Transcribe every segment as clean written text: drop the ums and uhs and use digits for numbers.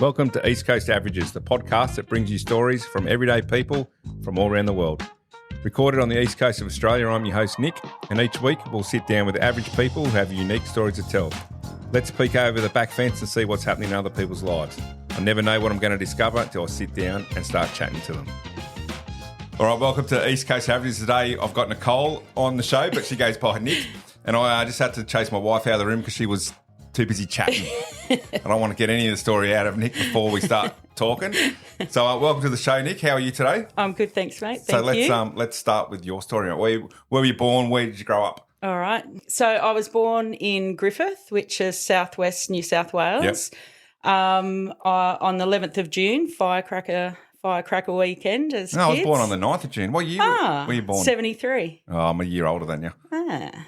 Welcome to East Coast Averages, the podcast that brings you stories from everyday people from all around the world. Recorded on the East Coast of Australia, I'm your host Nick, and each week we'll sit down with average people who have unique stories to tell. Let's peek over the back fence and see what's happening in other people's lives. I never know what I'm going to discover until I sit down and start chatting to them. All right, welcome to East Coast Averages. Today I've got Nicole on the show, but she goes by Nick, and I just had to chase my wife out of the room because she was too busy chatting. I don't want to get any of the story out of Nick before we start talking. So welcome to the show, Nick. How are you today? I'm good, thanks, mate. Thank you. Let's start with your story. Where were you born? Where did you grow up? All right. So I was born in Griffith, which is southwest New South Wales. Yep. On the 11th of June, firecracker weekend as kids. No, I was born on the 9th of June. What year were you born? 73. Oh, I'm a year older than you.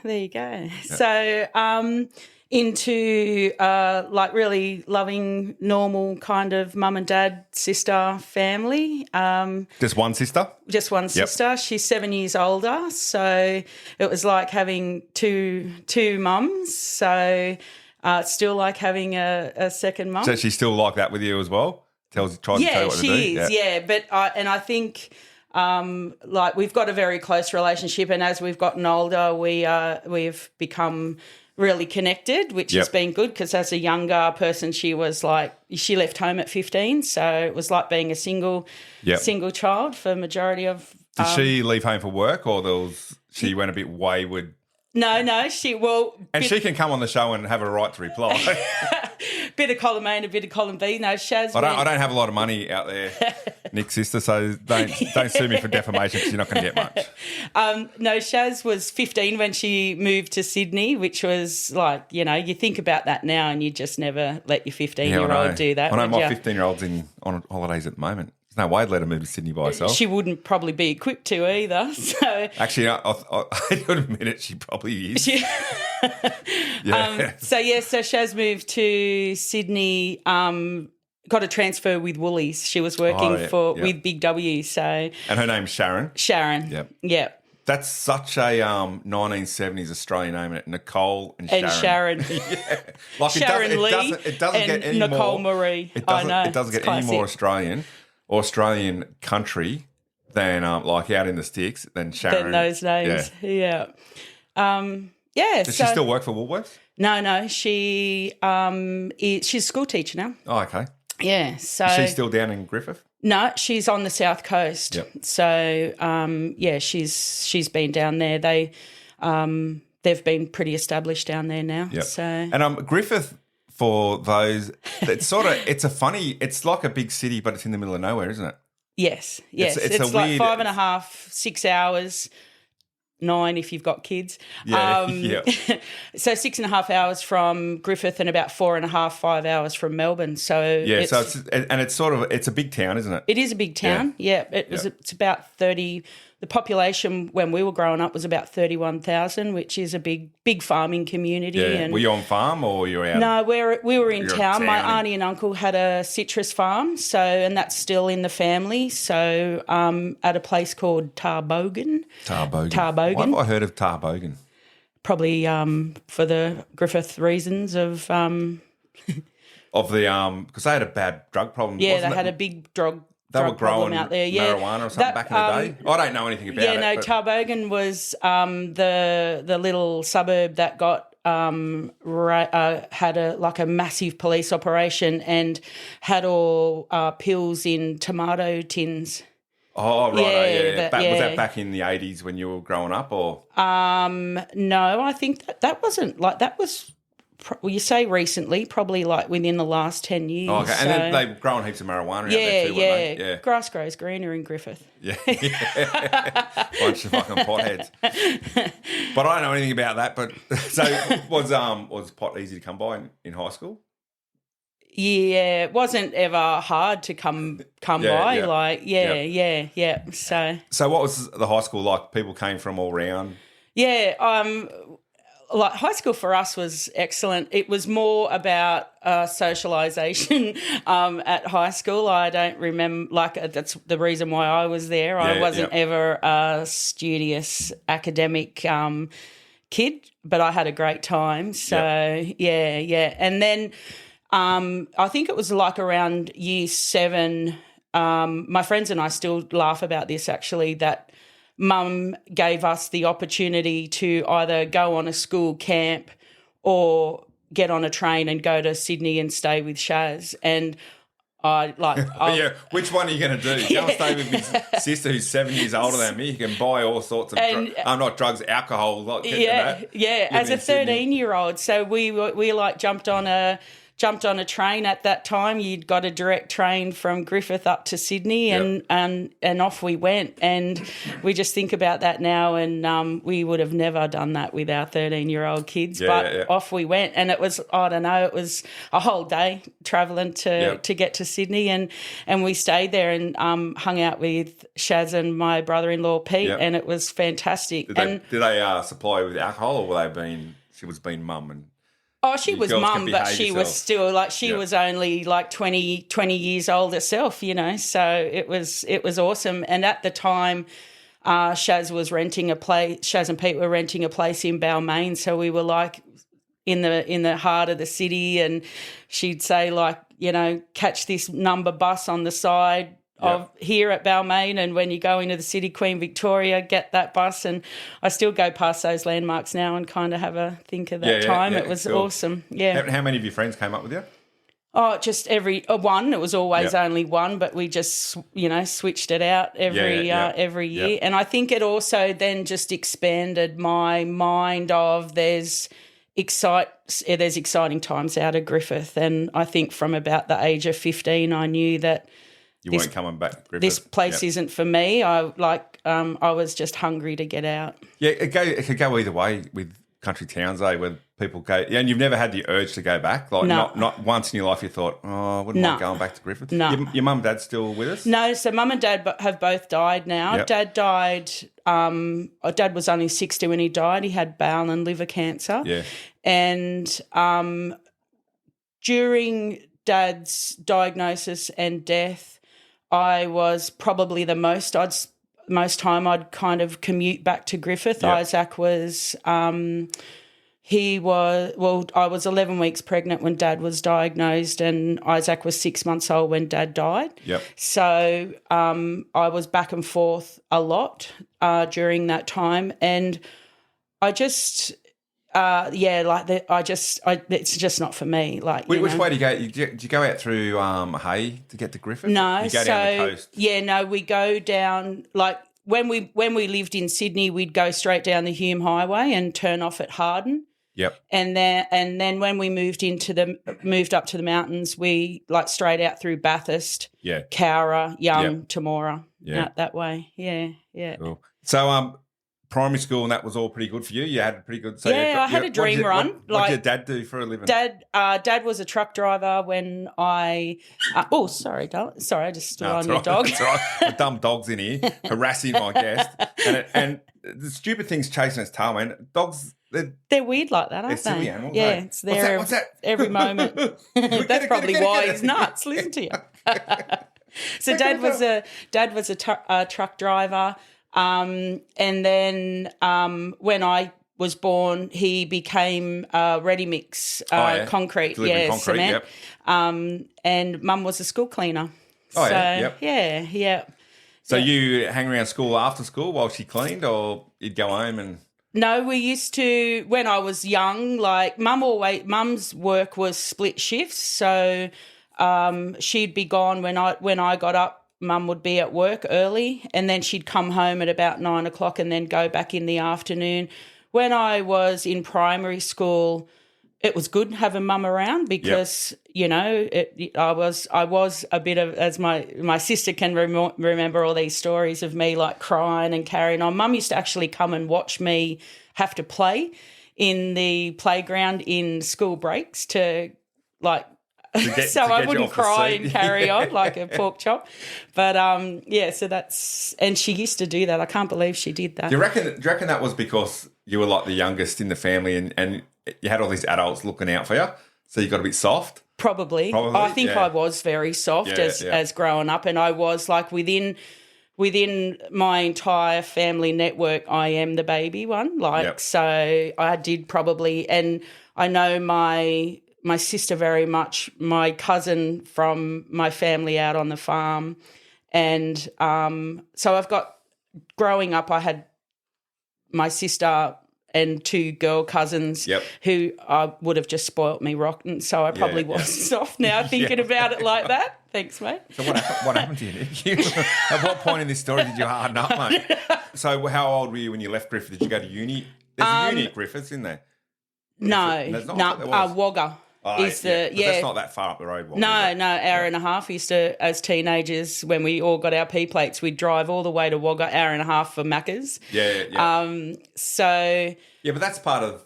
There you go. Yep. So into really loving, normal kind of mum and dad, sister family. Just one sister? Just one sister. Yep. She's 7 years older, so it was like having two mums. So it's still like having a second mum. So she's still like that with you as well? Tries to tell you what to do? She is, yeah. But I think we've got a very close relationship, and as we've gotten older, we've become really connected, which has been good because as a younger person, she left home at 15, so it was like being a single child for majority of. Did she leave home for work, or she went a bit wayward? No, she can come on the show and have a right to reply. Bit of column A and a bit of column B. No, Shaz. I don't have a lot of money out there, Nick's sister, so don't sue me for defamation because you're not going to get much. No, Shaz was 15 when she moved to Sydney, which was like, you think about that now and you just never let your 15-year-old do that. I know my 15-year-old's on holidays at the moment. No way I'd let her move to Sydney by herself. She wouldn't probably be equipped to either. So actually, I would admit it, she probably is. So Shaz moved to Sydney, got a transfer with Woolies. She was working with Big W. So, and her name's Sharon? Sharon. Yep. That's such a 1970s Australian name, isn't it? Nicole and Sharon. And Sharon. Like Sharon Lee it doesn't get any Nicole more, Marie. It doesn't get any more Australian or Australian country than out in the sticks than Sharon. Than those names. Yeah. Does she still work for Woolworths? No. She's a school teacher now. Oh, okay. Yeah. So is she still down in Griffith? No, she's on the South Coast. Yep. So she's been down there. They've been pretty established down there now. Yep. So and Griffith, for those, it's like a big city, but it's in the middle of nowhere, isn't it? Yes. It's like 5.5, 6 hours, 9 if you've got kids. Yeah. So 6.5 hours from Griffith and about 4.5, 5 hours from Melbourne. So it's a big town, isn't it? It is a big town. Yeah. It's about 30. The population when we were growing up was about 31,000, which is a big farming community. Yeah. And were you on farm or you were out? No, we were in town. My auntie and uncle had a citrus farm, and that's still in the family. So at a place called Tarbogan. Why have I heard of Tarbogan? Probably for the Griffith reasons of because they had a bad drug problem. Yeah, they had a big drug. They were growing out there, marijuana or something back in the day. I don't know anything about it. Yeah, no, Tarbogan was the little suburb that got had a massive police operation and had all pills in tomato tins. Oh, right. Was that back in the 80s when you were growing up or? No, I think that wasn't like that was. Well, you say recently, probably like within the last 10 years. Oh, okay. And then they've grown heaps of marijuana out there too, wouldn't they? Yeah. Grass grows greener in Griffith. Yeah. Bunch of fucking potheads. But I don't know anything about that. But so was pot easy to come by in high school? Yeah, it wasn't ever hard to come by. Yeah. Yeah. So what was the high school like? People came from all round? Yeah, like high school for us was excellent. It was more about socialisation at high school. I don't remember, that's the reason why I was there. I wasn't ever a studious academic kid, but I had a great time. So, yeah. And then I think it was like around year 7. My friends and I still laugh about this actually, that Mum gave us the opportunity to either go on a school camp or get on a train and go to Sydney and stay with Shaz. And yeah, which one are you going to do? Go and stay with his sister who's 7 years older than me. You can buy all sorts of not drugs, alcohol. Like, as a 13-year-old. So we jumped on a train at that time. You'd got a direct train from Griffith up to Sydney, and off we went. And we just think about that now, and we would have never done that with our 13-year-old kids. Off we went, and it was, I don't know, it was a whole day travelling to get to Sydney, and we stayed there and hung out with Shaz and my brother-in-law Pete, and it was fantastic. Did they supply with alcohol, or she was being mum and? Oh, she was mum, but she was still was only like 20 years old herself, you know. So it was awesome. And at the time, Shaz and Pete were renting a place in Balmain. So we were like in the heart of the city, and she'd say like, you know, catch this number bus on the side of here at Balmain, and when you go into the city, Queen Victoria, get that bus. And I still go past those landmarks now and kind of have a think of that time. It was awesome. Yeah. How many of your friends came up with you? Oh, just one. It was always only one, but we just, you know, switched it out every year. Yep. And I think it also then just expanded my mind of there's exciting times out of Griffith. And I think from about the age of 15, I knew that you weren't coming back, Griffith. This place isn't for me. I was just hungry to get out. Yeah, it could go either way with country towns, where people go. Yeah, and you've never had the urge to go back. Like not once in your life you thought, I wouldn't mind going back to Griffith. No. Your mum and dad still with us? No, so mum and dad have both died now. Yep. Dad died. Dad was only 60 when he died. He had bowel and liver cancer. Yeah, and during Dad's diagnosis and death, I was probably the most time I'd kind of commute back to Griffith. Yep. Isaac was I was 11 weeks pregnant when Dad was diagnosed, and Isaac was 6 months old when Dad died. Yep. So I was back and forth a lot during that time, and I just it's just not for me. Like, which way do you go? Do you go out through Hay to get to Griffith? No, you go down the coast. Yeah, no, we go down like when we lived in Sydney, we'd go straight down the Hume Highway and turn off at Harden. Yep. And then when we moved up to the mountains, we like straight out through Bathurst, Cowra, Young, Temora, out that way. Yeah, yeah. Cool. So primary school and that was all pretty good for you? You had pretty good... So I had a dream run. What did your dad do for a living? Dad was a truck driver when I... sorry, darling. Sorry, I just stood on your dog. It's all right. The dumb dog's in here harassing my guest. And the stupid thing's chasing its tail, man. Dogs... They're weird like that, aren't they? Silly animals, yeah, it's there What's that? every moment. That's probably why he's nuts. Listen to you. So Dad was a truck driver. And then when I was born, he became ready mix concrete, concrete, cement. Yep. And Mum was a school cleaner. Yeah. So you hang around school after school while she cleaned, or you'd go home and? No, we used to when I was young. Like Mum's work was split shifts, so she'd be gone when I got up. Mum would be at work early, and then she'd come home at about 9 o'clock and then go back in the afternoon. When I was in primary school, it was good having Mum around because, you know, I was a bit of, as my sister can remember all these stories of me like crying and carrying on. Mum used to actually come and watch me have to play in the playground in school breaks to like, so I wouldn't cry and carry on like a pork chop. But, so that's – and she used to do that. I can't believe she did that. Do you reckon that was because you were like the youngest in the family and you had all these adults looking out for you, so you got a bit soft? Probably. I think I was very soft as growing up, and I was like within my entire family network, I am the baby one. So I did probably – and I know my my sister very much, my cousin from my family out on the farm. And so I've got, growing up, I had my sister and 2 girl cousins who would have just spoilt me rotten. So I probably was soft now thinking about it like that. Thanks, mate. So what happened to you, Nick? At what point in this story did you harden up, mate? So how old were you when you left Griffith? Did you go to uni? There's a uni at Griffith, isn't there? Wagga. That's not that far up the road. No, hour and a half. We used to, as teenagers, when we all got our P plates, we'd drive all the way to Wagga, hour and a half for Macca's. Yeah. But that's part of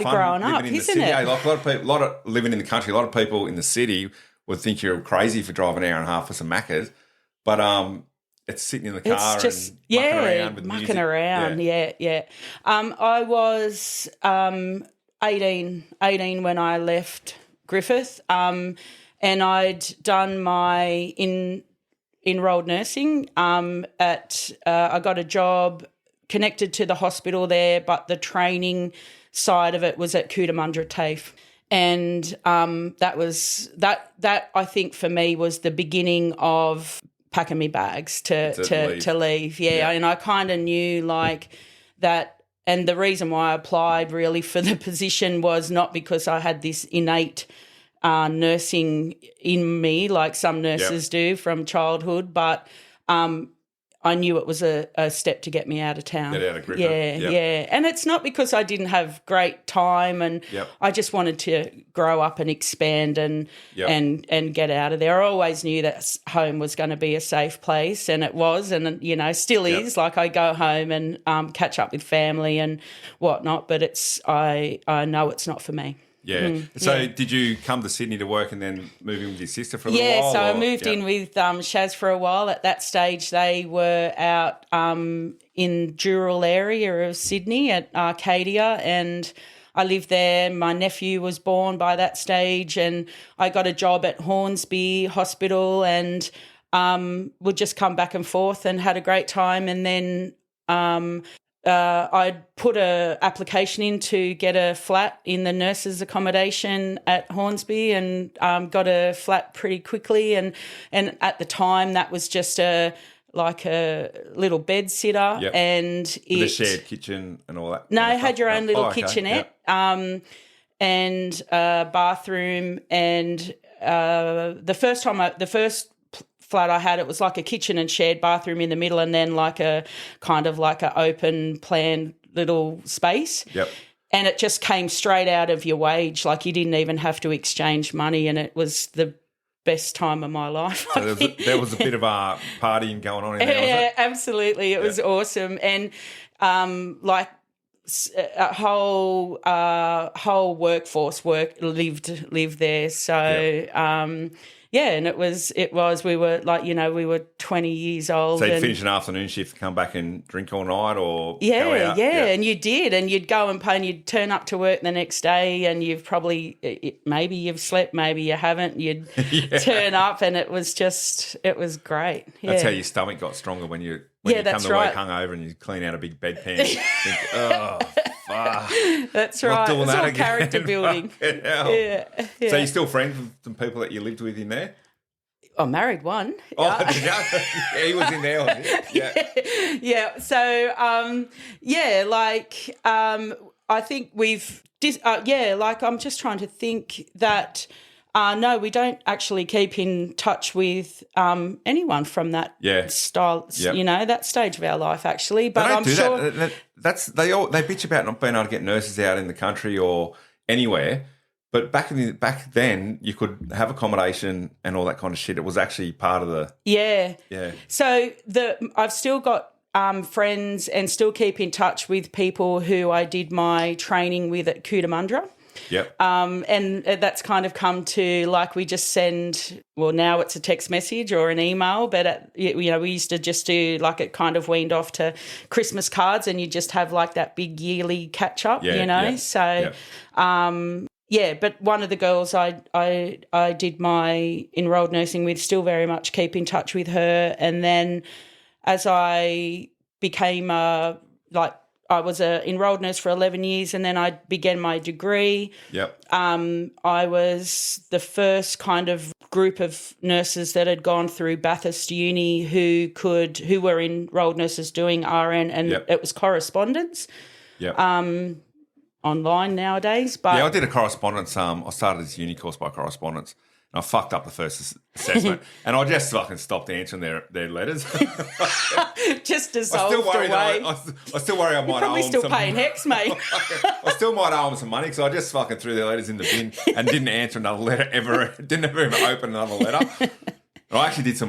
growing up, isn't it? Like a lot of living in the country. A lot of people in the city would think you're crazy for driving an hour and a half for some Macca's, but it's sitting in the car and mucking around with music. I was 18 when I left Griffith, and I'd done my enrolled nursing I got a job connected to the hospital there, but the training side of it was at Cootamundra TAFE. And that I think for me was the beginning of packing me bags to leave. Yeah. And I kind of knew like that. And the reason why I applied really for the position was not because I had this innate nursing in me like some nurses do from childhood, but I knew it was a step to get me out of town. Get out of Griffith. Yeah. And it's not because I didn't have great time and I just wanted to grow up and expand and get out of there. I always knew that home was going to be a safe place, and it was, and, still is. Like I go home and catch up with family and whatnot, but I know it's not for me. Yeah. So did you come to Sydney to work and then move in with your sister for a little while? Yeah, so I moved in with Shaz for a while. At that stage, they were out in Dural area of Sydney at Arcadia, and I lived there. My nephew was born by that stage, and I got a job at Hornsby Hospital and would just come back and forth and had a great time. And then I'd put a application in to get a flat in the nurses' accommodation at Hornsby and got a flat pretty quickly. And at the time, that was just a little bed sitter. Yep. And with a shared kitchen and all that? No, had your own little kitchenette and bathroom. And the first flat I had, it was like a kitchen and shared bathroom in the middle, and then like a kind of like an open plan little space. Yep. And it just came straight out of your wage. Like you didn't even have to exchange money, and it was the best time of my life. So there was a bit of a partying going on in there, was it? Absolutely. It was awesome. And a whole workforce lived there. So and it was we were we were 20 years old. So you'd finish an afternoon shift, come back and drink all night, or go out? And you did, and you'd go and pay, and you'd turn up to work the next day, and you've probably maybe you've slept, maybe you haven't. You'd turn up, and it was great. That's how your stomach got stronger when you come to work hungover and you clean out a big bedpan. You think, oh. That's right. It's all character building. Yeah. So you're still friends with some people that you lived with in there? I married one. Oh, did you? Yeah, he was in there, wasn't he? Yeah. So, I think we've I'm just trying to think that no, we don't actually keep in touch with anyone from that style, that stage of our life actually. But I'm sure they bitch about not being able to get nurses out in the country or anywhere. But back then, you could have accommodation and all that kind of shit. It was actually part of the So I've still got friends and still keep in touch with people who I did my training with at Cootamundra. Yep. And that's kind of come to we just send, well, now it's a text message or an email, but we used to just do it kind of weaned off to Christmas cards, and you just have that big yearly catch up, So, but one of the girls I did my enrolled nursing with, still very much keep in touch with her. And then as I became I was a enrolled nurse for 11 years, and then I began my degree. Yep. I was the first kind of group of nurses that had gone through Bathurst Uni who were enrolled nurses doing RN, and it was correspondence. Yep. Online nowadays. But yeah, I did a correspondence. I started this uni course by correspondence. And I fucked up the first assessment, and I just fucking stopped answering their letters. Just dissolved away. I still worry I might probably owe them still some, paying hex, mate. I still might owe them some money because I just fucking threw their letters in the bin and didn't answer another letter ever. Didn't ever even open another letter. And I actually did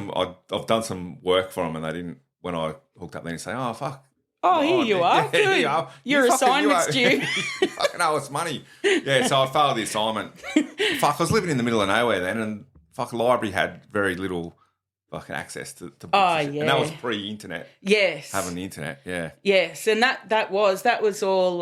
I've done some work for them, and they didn't. When I hooked up, they didn't say, "Oh fuck." Oh, here you are. Yeah, good. Here you are. Your assignment's due. You fucking owe us money. Yeah, so I failed the assignment. Fuck, I was living in the middle of nowhere then, and fuck, library had very little fucking access to books. Oh, yeah. And that was pre-internet. Yes. Having the internet, yeah. Yes, and that was all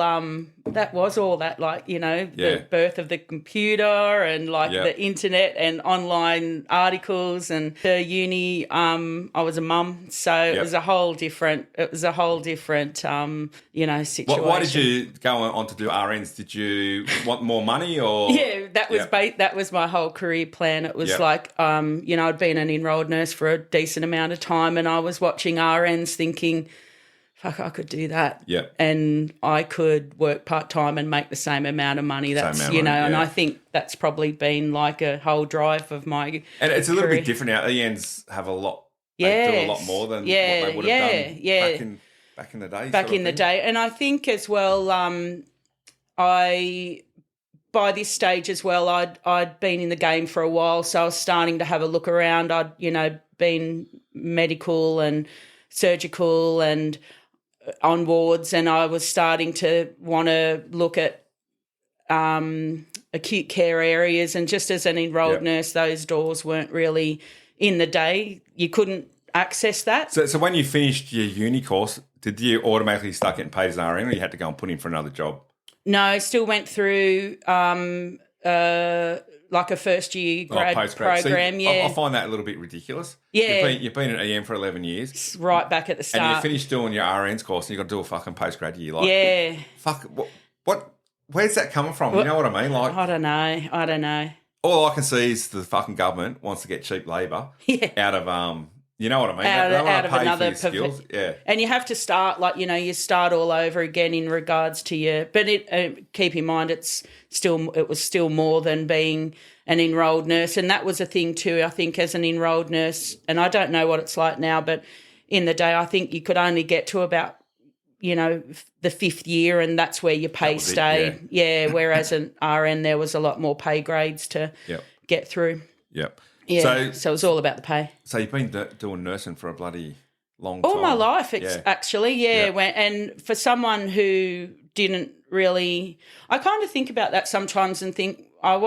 that, like, you know, the birth of the computer and like the internet and online articles, and the uni. I was a mum, so it was a whole different you know, situation. Why did you go on to do RNs? Did you want more money or? Yeah, that was that was my whole career plan. It was like, you know, I'd been an enrolled nurse for a decent amount of time, and I was watching RNs thinking, fuck, I could do that. Yeah. And I could work part-time and make the same amount of money. That's, you know, and I think that's probably been like a whole drive of my And it's a little bit different now. ENs have a lot, they do a lot more than what they would have done back in the day. Back in the day. And I think as well, by this stage as well, I'd been in the game for a while, so I was starting to have a look around. I'd, you know, been medical and surgical and on wards, and I was starting to want to look at acute care areas. And just as an enrolled nurse, those doors weren't really in the day. You couldn't access that. So when you finished your uni course, did you automatically start getting paid as an RN, or you had to go and put in for another job? No, I still went through like a first year grad program. See, I find that a little bit ridiculous. Yeah. You've been at EM for 11 years. It's right back at the start. And you finished doing your RNs course and you've got to do a fucking postgrad year. Like, yeah. Fuck, where's that coming from? You know what I mean? Like, I don't know. All I can see is the fucking government wants to get cheap labour out of you know what I mean? Out of another skills. Yeah. And you have to start, like, you know, you start all over again in regards to your. But keep in mind, it was still more than being an enrolled nurse, and that was a thing too. I think as an enrolled nurse, and I don't know what it's like now, but in the day, I think you could only get to about, you know, the 5th year, and that's where your pay stayed. Yeah. Whereas an RN, there was a lot more pay grades to get through. Yep. Yeah, so it was all about the pay. So you've been doing nursing for a bloody long time. All my life, actually, and for someone who didn't really, I kind of think about that sometimes and think I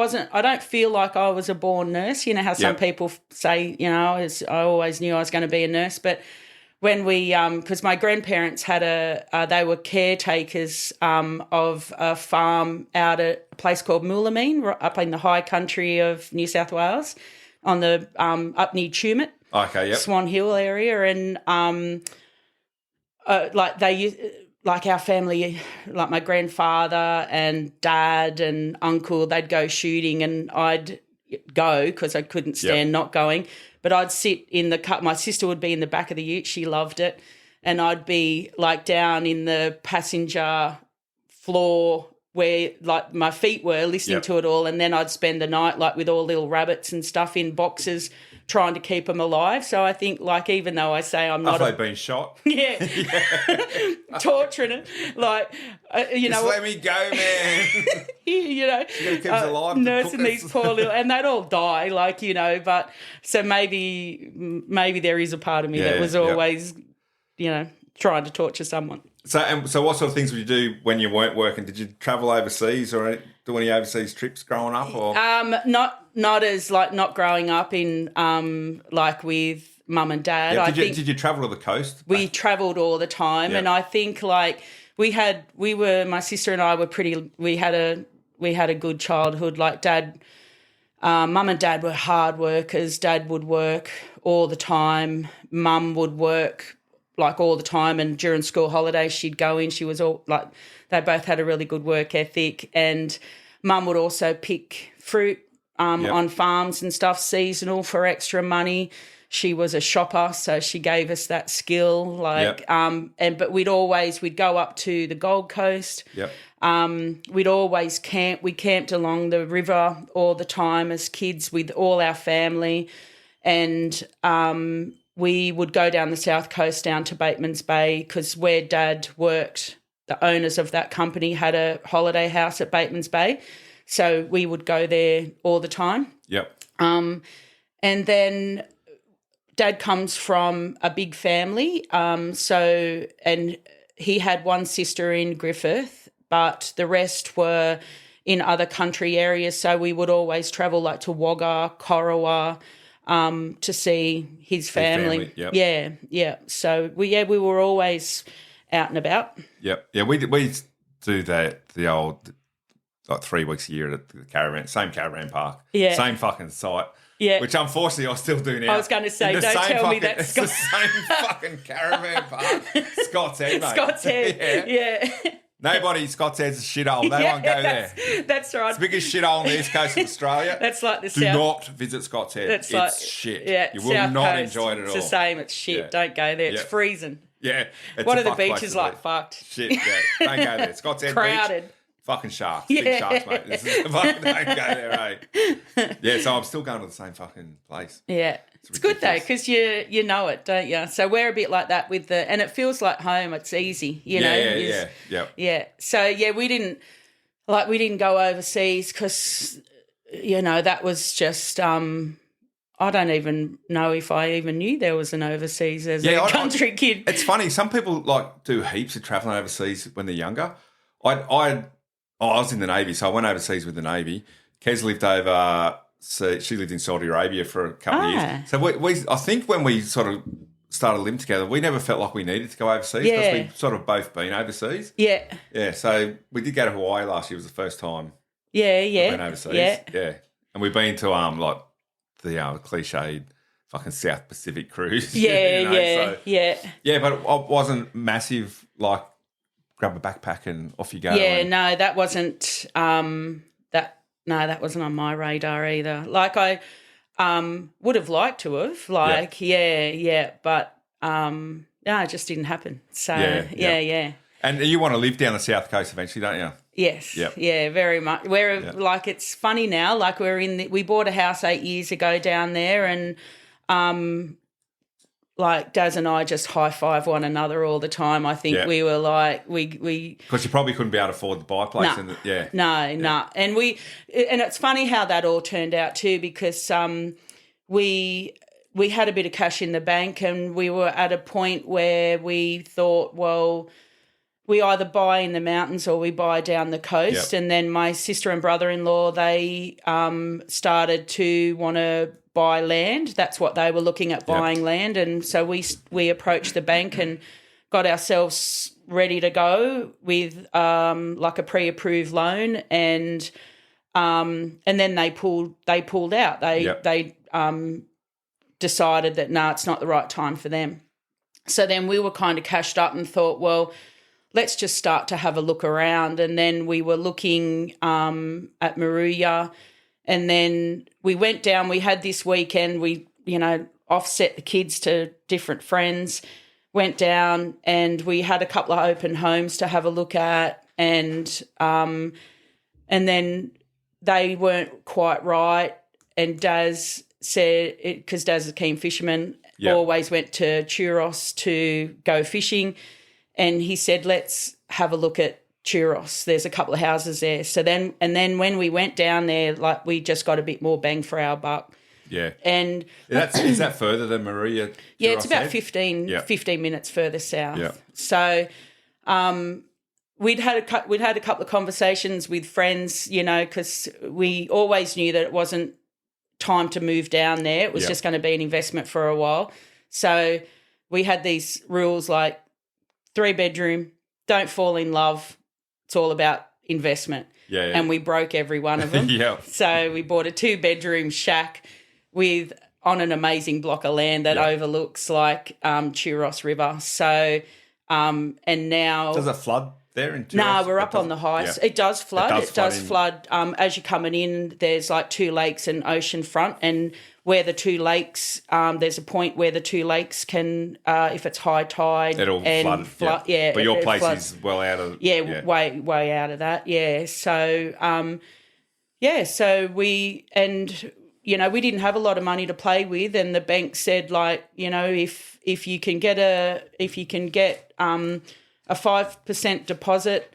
don't feel like I was a born nurse. You know how some people say, you know, I always knew I was going to be a nurse, but when we, because my grandparents had they were caretakers of a farm out at a place called Moolameen, up in the high country of New South Wales, on the up near Tumut, Swan Hill area, and like our family, like my grandfather and dad and uncle, they'd go shooting, and I'd go because I couldn't stand not going. But I'd sit in the cut. My sister would be in the back of the ute; she loved it, and I'd be like down in the passenger floor where like my feet were, listening to it all, and then I'd spend the night like with all little rabbits and stuff in boxes trying to keep them alive. So I think, like, even though I say I'm not... After they've been shot. Torturing it. Like, you know... Just let me go, man. You know, keep us alive, nursing these poor little... And they'd all die, like, you know, but... So maybe there is a part of me that was always, you know, trying to torture someone. So what sort of things would you do when you weren't working? Did you travel overseas or do any overseas trips growing up? Or not as like not growing up in like with mum and dad. Yeah, did you travel to the coast? We travelled all the time, and I think like my sister and I were we had a good childhood. Like mum and dad were hard workers. Dad would work all the time. Mum would work like all the time, and during school holidays she'd go in. She was all like, they both had a really good work ethic, and Mum would also pick fruit on farms and stuff, seasonal, for extra money. She was a shopper, so she gave us that skill. Like, but we'd go up to the Gold Coast. We'd always camp. We camped along the river all the time as kids with all our family, and we would go down the South Coast down to Bateman's Bay, because where Dad worked, the owners of that company had a holiday house at Bateman's Bay, so we would go there all the time. And then Dad comes from a big family, and he had one sister in Griffith, but the rest were in other country areas, so we would always travel like to Wagga, Corowa, to see his family. So we were always out and about. We do that, the old, like 3 weeks a year at the caravan, same caravan park, same fucking site. Which unfortunately I still do now. I was going to say, don't tell me that's It's the same fucking caravan park. Scott's Head, mate. Scott's Head, Nobody, Scott's Head's a shithole. They won't go there. That's right. It's the biggest shithole on the east coast of Australia. That's like the Do not visit Scott's Head. It's shit. You will South not Coast, enjoy it at all. It's the same. It's shit. Don't go there. It's freezing. It's what are the beaches like? Fucked. Shit, don't go there. Scott's Head crowded. Beach. Fucking sharks. Big sharks, mate. This is fucking, don't go there, eh? So I'm still going to the same fucking place. It's good though, because you know it, don't you? So we're a bit like that and it feels like home. It's easy, you know. So we didn't go overseas because, you know, that was just I don't even know if I even knew there was an overseas as a country kid. It's funny. Some people like do heaps of travelling overseas when they're younger. I was in the Navy, so I went overseas with the Navy. Kez lived over. So she lived in Saudi Arabia for a couple of years. So I think when we sort of started living together, we never felt like we needed to go overseas because we'd sort of both been overseas. Yeah, so we did go to Hawaii last year. It was the first time we went overseas. Yeah. And we've been to like the cliched fucking South Pacific cruise. Yeah, but it wasn't massive, like grab a backpack and off you go. No, that wasn't that wasn't on my radar either. Like I would have liked to have, but no, it just didn't happen. So yeah. And you want to live down the South Coast eventually, don't you? Yes. Yeah, very much. Like it's funny now. Like we bought a house 8 years ago down there, and like Daz and I just high five one another all the time. I think we were like we because you probably couldn't be able to afford to buy a place. No. And it's funny how that all turned out too, because we had a bit of cash in the bank, and we were at a point where we thought, well, we either buy in the mountains or we buy down the coast. And then my sister and brother-in-law, they started to want to buy land. That's what they were looking at, buying land. And so we approached the bank and got ourselves ready to go with like a pre-approved loan, and then they pulled out. They decided that it's not the right time for them. So then we were kind of cashed up and thought, well, let's just start to have a look around. And then we were looking at Maruya, and then we went down. We had this weekend, we, offset the kids to different friends, went down, and we had a couple of open homes to have a look at, and then they weren't quite right. And Daz said, because Daz is a keen fisherman, always went to Churros to go fishing, and he said, let's have a look at Churros. There's a couple of houses there. So then when we went down there, like, we just got a bit more bang for our buck. Yeah. And is that further than Maruya? Yeah, it's about 15 minutes further south. Yeah. So we'd had a couple of conversations with friends, because we always knew that it wasn't time to move down there. It was just going to be an investment for a while. So we had these rules like 3-bedroom, don't fall in love. It's all about investment. Yeah. And we broke every one of them. Yeah. So we bought a 2-bedroom shack with on an amazing block of land that overlooks like Churros River. So and now does it flood there in Churros? No, we're up on the heights. Yeah. It does flood. It does flood. As you're coming in, there's like 2 lakes and ocean front, and where the 2 lakes, there's a point where the 2 lakes can, if it's high tide, it'll flood. Yeah, but your place is well out of way out of that. Yeah, so so we we didn't have a lot of money to play with, and the bank said like if you can get a 5% deposit,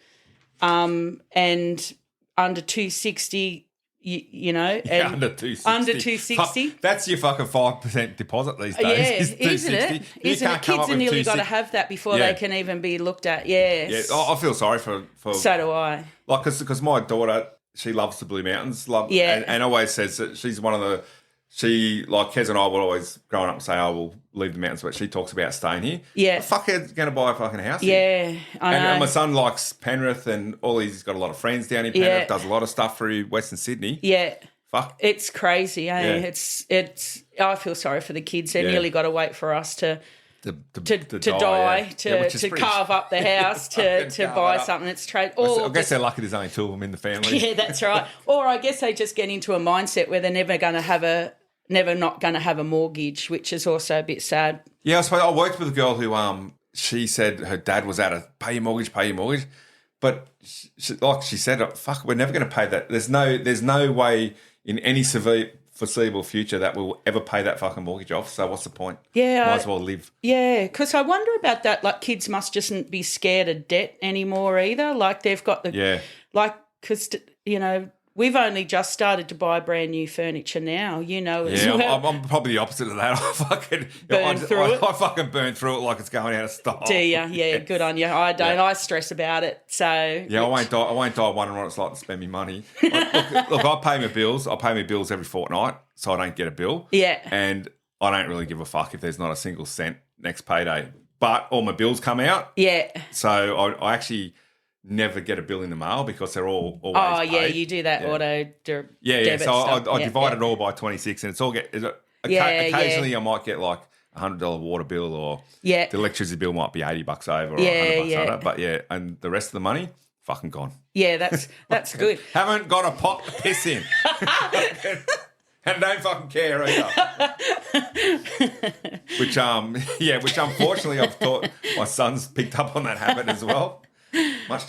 and under 260, and under 260. That's your fucking 5% deposit these days. Yeah, isn't it? Isn't it? Kids are nearly got to have that before they can even be looked at. Yes. Yeah, I feel sorry for. So do I. Like, because my daughter, she loves the Blue Mountains, and always says that she's one of the. She, like Kez and I, would always growing up and say, we'll leave the mountains, but she talks about staying here. Yeah. The fuckhead's going to buy a fucking house here. Yeah, I know. And my son likes Penrith and he's got a lot of friends down in Penrith, does a lot of stuff through Western Sydney. Yeah. Fuck. It's crazy, eh? Yeah. It's. I feel sorry for the kids. They nearly got to wait for us to die, to carve up the house, to buy something. It's trade. I guess they're lucky there's only 2 of them in the family. Yeah, that's right. Or I guess they just get into a mindset where they're never not going to have a mortgage, which is also a bit sad. Yeah, I suppose I worked with a girl who she said her dad was out of pay your mortgage, but like she said, fuck, we're never going to pay that. There's no way in any foreseeable future that we'll ever pay that fucking mortgage off. So what's the point? Yeah, might as well live. Yeah, because I wonder about that. Like, kids must just be scared of debt anymore either. Like, they've got because we've only just started to buy brand new furniture now, as well. I'm probably the opposite of that. I fucking burn through it like it's going out of style. Do you? Yeah, good on you. I don't. I stress about it. So I won't die wondering what it's like to spend my money. Look, I pay my bills. I pay my bills every fortnight, so I don't get a bill. Yeah, and I don't really give a fuck if there's not a single cent next payday. But all my bills come out. Yeah. So I actually never get a bill in the mail because they're all always paid. Yeah, you do that auto debit so stuff. I divide it all by 26 and it's all occasionally I might get like $100 water bill or the electricity bill might be $80 over or $100 under, but and the rest of the money fucking gone. Yeah, that's good. Haven't got a pot to piss in. And don't fucking care either. which unfortunately I've thought my son's picked up on that habit as well.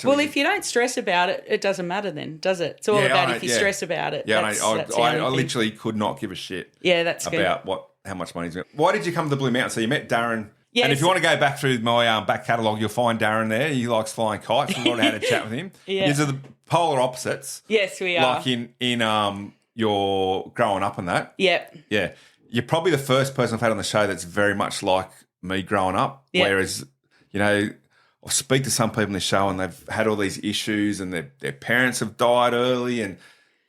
Well, if you don't stress about it, it doesn't matter then, does it? It's all about if you stress about it. Yeah, I literally could not give a shit. Yeah, that's about good. how much money's going. Why did you come to the Blue Mountains? So you met Darren. Yes. And if you want to go back through my back catalogue, you'll find Darren there. He likes flying kites. We've already had a chat with him. Yeah. These are the polar opposites. Yes, we are. Like in your growing up and that. Yep. Yeah. You're probably the first person I've had on the show that's very much like me growing up. Yep. Whereas, I speak to some people in the show and they've had all these issues and their parents have died early and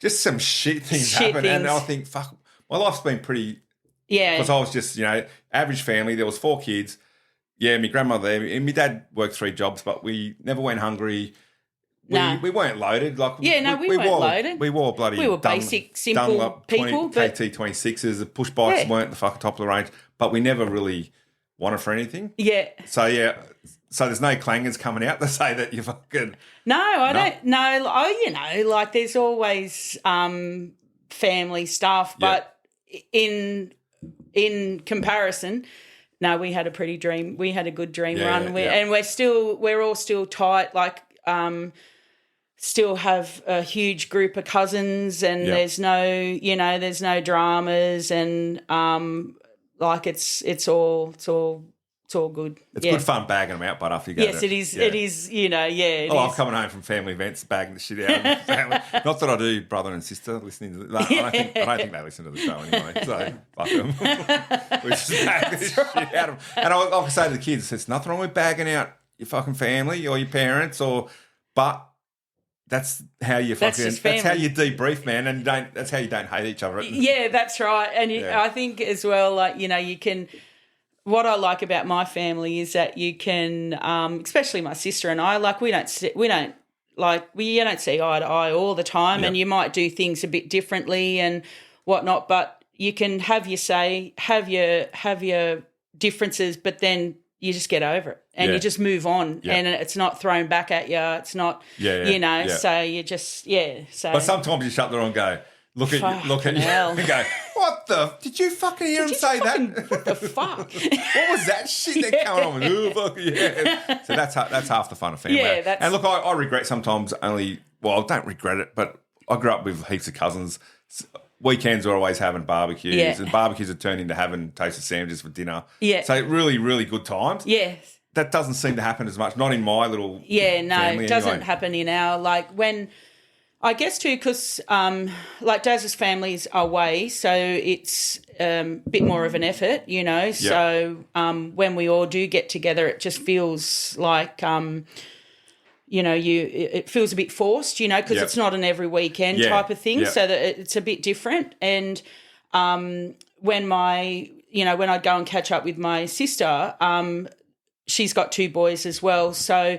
just some shit things happen. And I think, fuck, my life's been pretty... Yeah. Because I was just, average family. There was 4 kids. Yeah, my grandmother and my dad worked 3 jobs, but we never went hungry. We weren't loaded. We weren't loaded. We wore bloody... We were basic, simple Dunlop people. KT26s. The push bikes weren't the fucking top of the range, but we never really wanted for anything. Yeah. So there's no clangers coming out to say that you fucking... No, I don't know. There's always family stuff, but in comparison, no, we had a pretty dream. We had a good dream run, and we're all still tight. Still have a huge group of cousins, and there's no dramas, and it's all good. It's good fun bagging them out, but after you go. Yes, it is. Yeah. It is. I love coming home from family events, bagging the shit out of the family. Not that I do, brother and sister, listening to that. I don't think they listen to the show anyway. So fuck them. We just bag this shit out of them. And I say to the kids, there's nothing wrong with bagging out your fucking family or your parents, but that's how you fucking. That's how you debrief, man, and that's how you don't hate each other. Yeah, that's right. And I think as well, you can. What I like about my family is that you can, especially my sister and I, we don't see eye to eye all the time, and you might do things a bit differently and whatnot. But you can have your say, have your differences, but then you just get over it and you just move on, and it's not thrown back at you. It's not, so you just, So, but sometimes you shut the door and go, look at you and go, what the? Did you fucking hear him say that? What the fuck? What was that shit that came on? Oh, fuck yeah. So that's half the fun of family. Yeah, and look, I regret sometimes I don't regret it, but I grew up with heaps of cousins. Weekends are always having barbecues, and barbecues are turned into having toasted sandwiches for dinner. Yeah. So really, really good times. Yes. That doesn't seem to happen as much, not in my little family it doesn't anyway. happen in our, like, when, I guess too, because like Daz's family's away, so it's a bit more of an effort, So when we all do get together, it just feels like it feels a bit forced, because it's not an every weekend type of thing, so that it's a bit different. And when I'd go and catch up with my sister, she's got 2 boys as well, so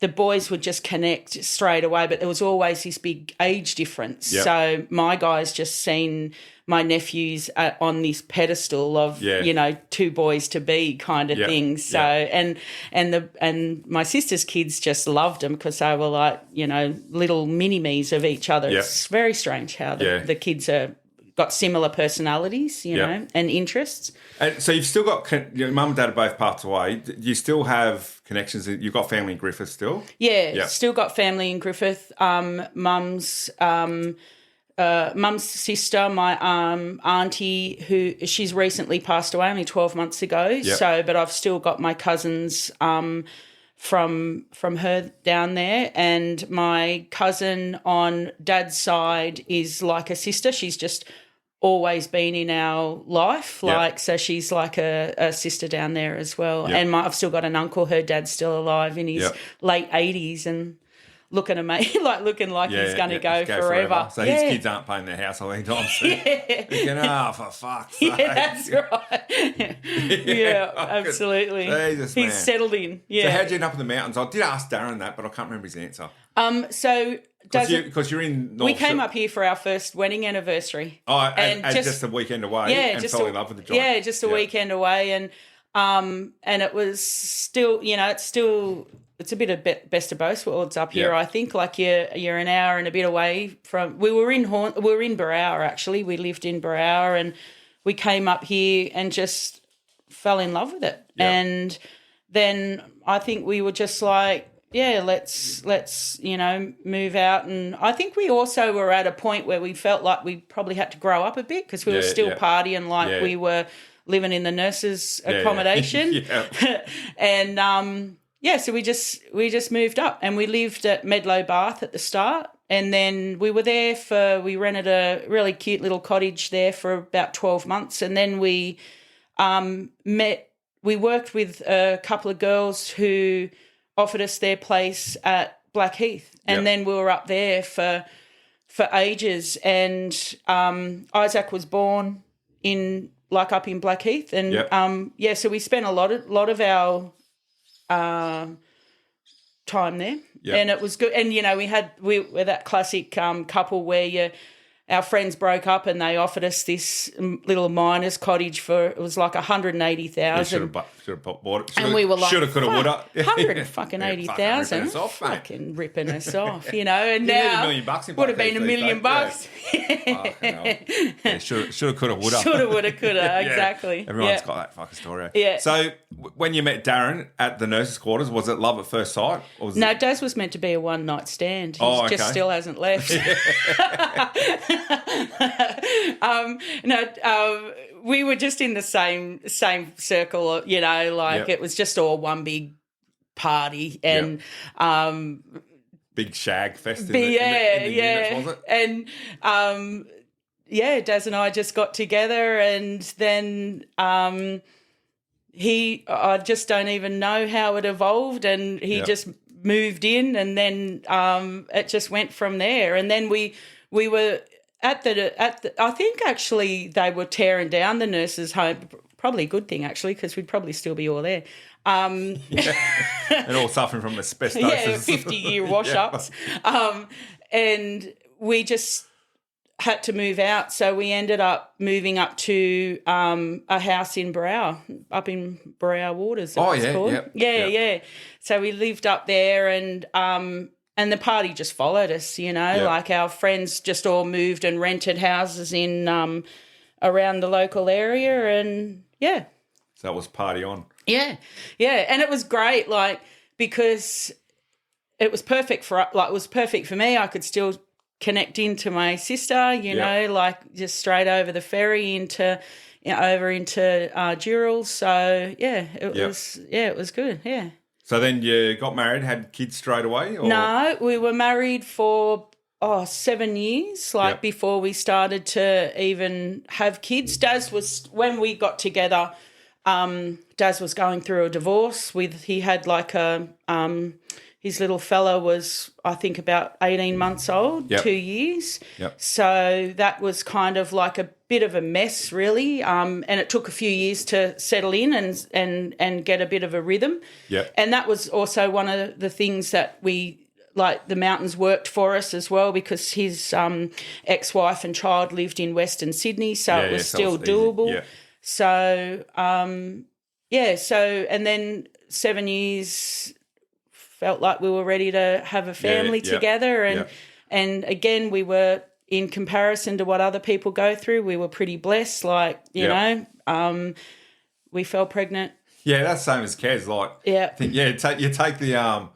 the boys would just connect straight away, but there was always this big age difference. Yep. So my guy's just seen my nephews on this pedestal of, 2 boys to be kind of thing. So and my sister's kids just loved them because they were like, little mini-me's of each other. Yep. It's very strange how the kids are got similar personalities, and interests. And so you've still got your mum and dad are both passed away. Do you still have connections? You've got family in Griffith still? Yeah, still got family in Griffith. Mum's sister, my auntie, she's recently passed away, only 12 months ago. Yep. So, but I've still got my cousins from her down there, and my cousin on dad's side is like a sister. She's just always been in our life, so she's like a sister down there as well. Yep. And I've still got an uncle, her dad's still alive in his late 80s and looking like he's going to go forever. So his kids aren't paying their house anytime soon. Thinking, for fuck's sake. Yeah, that's right. Absolutely. Jesus, he's settled in. Yeah. So how'd you end up in the mountains? I did ask Darren that, but I can't remember his answer. Because you're in North. We came up here for our first wedding anniversary. Oh, and just a weekend away. And just fell in love with the joint. Yeah, just a weekend away, and it was still, it's a bit of best of both worlds up here. I think, like you're an hour and a bit away from. We were in Barrow actually. We lived in Barrow, and we came up here and just fell in love with it. Yep. And then I think we were just like, let's move out. And I think we also were at a point where we felt like we probably had to grow up a bit because we were still partying like we were living in the nurses' accommodation. And so we just moved up, and we lived at Medlow Bath at the start, and then we were there we rented a really cute little cottage there for about 12 months, and then we worked with a couple of girls who offered us their place at Blackheath, and then we were up there for ages, and Isaac was born up in Blackheath, and so we spent a lot of our time there, and it was good. And we were that classic couple where our friends broke up and they offered us this little miner's cottage for, it was like 180,000. Should have bought it. And we were like, shoulda, coulda, woulda. 180,000. Fucking ripping us off, And now $1 million would have been $1 million. Shoulda, coulda, woulda. Shoulda, woulda, coulda. Exactly. Everyone's got that fucking story. Yeah. So when you met Darren at the nurses' quarters, was it love at first sight? Or was Daz was meant to be a one-night stand. He just still hasn't left. We were just in the same circle, it was just all one big party, and big shag fest in the units, was it? And Daz and I just got together, and then I just don't even know how it evolved, and he just moved in, and then it just went from there. And then we were at the I think actually they were tearing down the nurses' home. Probably a good thing actually, because we'd probably still be all there. And all suffering from asbestosis. 50-year wash-ups. And we just had to move out, so we ended up moving up to a house in up in Brow Waters. Called. Yeah. So we lived up there, and the party just followed us. Like our friends just all moved and rented houses in around the local area, and So it was party on. Yeah, and it was great, like, because it was perfect for me. I could still connect into my sister, you know, like just straight over the ferry over into Dural. So it was good. Yeah. So then you got married, had kids straight away? Or? No, we were married for 7 years, before we started to even have kids. Daz was, when we got together, Daz was going through a divorce he had like his little fella was, I think, about 18 months old, 2 years. Yep. So that was kind of like a bit of a mess, really. And it took a few years to settle in and get a bit of a rhythm. Yep. And that was also one of the things that the mountains worked for us as well, because his ex-wife and child lived in Western Sydney, so it was still doable. Yeah. So, and then 7 years felt like we were ready to have a family together. And again, we were, in comparison to what other people go through, we were pretty blessed. Like, you know, we fell pregnant. Yeah, that's the same as Kez. Like, you take the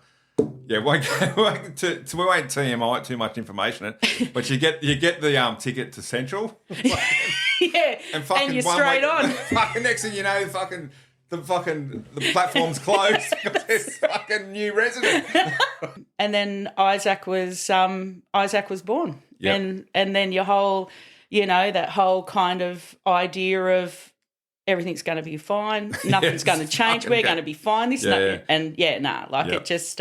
we won't TMI too much information, but you get the ticket to Central. And you're straight on. Fucking next thing you know, the platform's closed because there's fucking new resident. And then Isaac was born. Yep. And then your whole, that whole kind of idea of everything's going to be fine, nothing's going to change, we're going to be fine. It just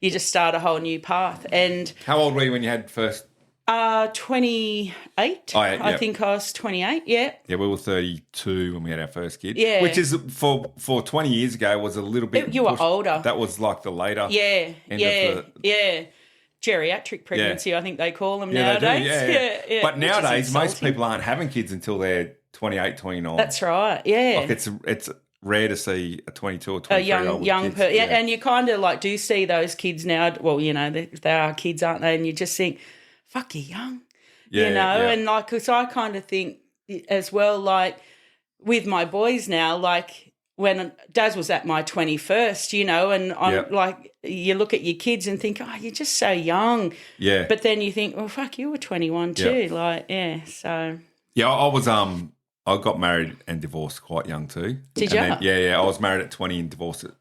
you just start a whole new path. And how old were you when you had first? 28. I think I was 28. Yeah. Yeah, we were 32 when we had our first kid. Yeah. Which is for 20 years ago was a little bit. You were older. That was like the later. Geriatric pregnancy, I think they call them nowadays. They do, But nowadays, most people aren't having kids until they're 28, 29. That's right. Yeah. Like it's rare to see a 22 or 23-year-old young person. Yeah, and you kind of like do see those kids now. Well, they are kids, aren't they? And you just think, fuck, you're young, and like, because I kind of think as well, like with my boys now, like when Daz was at my 21st, and I'm like, you look at your kids and think, oh, you're just so young. Yeah. But then you think, well, fuck, you were 21 too. Like, so. Yeah, I got married and divorced quite young too. Did you? I was married at 20 and divorced at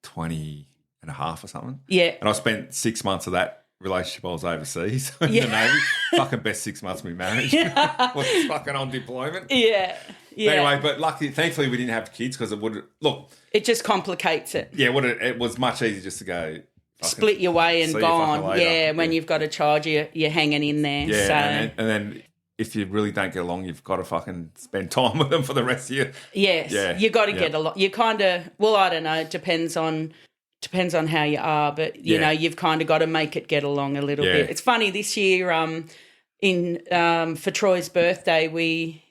20 and a half or something. Yeah. And I spent 6 months of that relationship, I was overseas in the Navy. Fucking best 6 months of my marriage. Was fucking on deployment. Yeah. Anyway, but thankfully we didn't have kids because it would it just complicates it. Yeah, it was much easier just to go split your way and gone. Yeah, when you've got a child, you're hanging in there. Yeah, so. and then if you really don't get along, you've got to fucking spend time with them for the rest of your. Yes, you got to get along. You kind of I don't know. It depends on how you are, but you know, you've kind of got to make it get along a little bit. It's funny this year, for Troy's birthday, we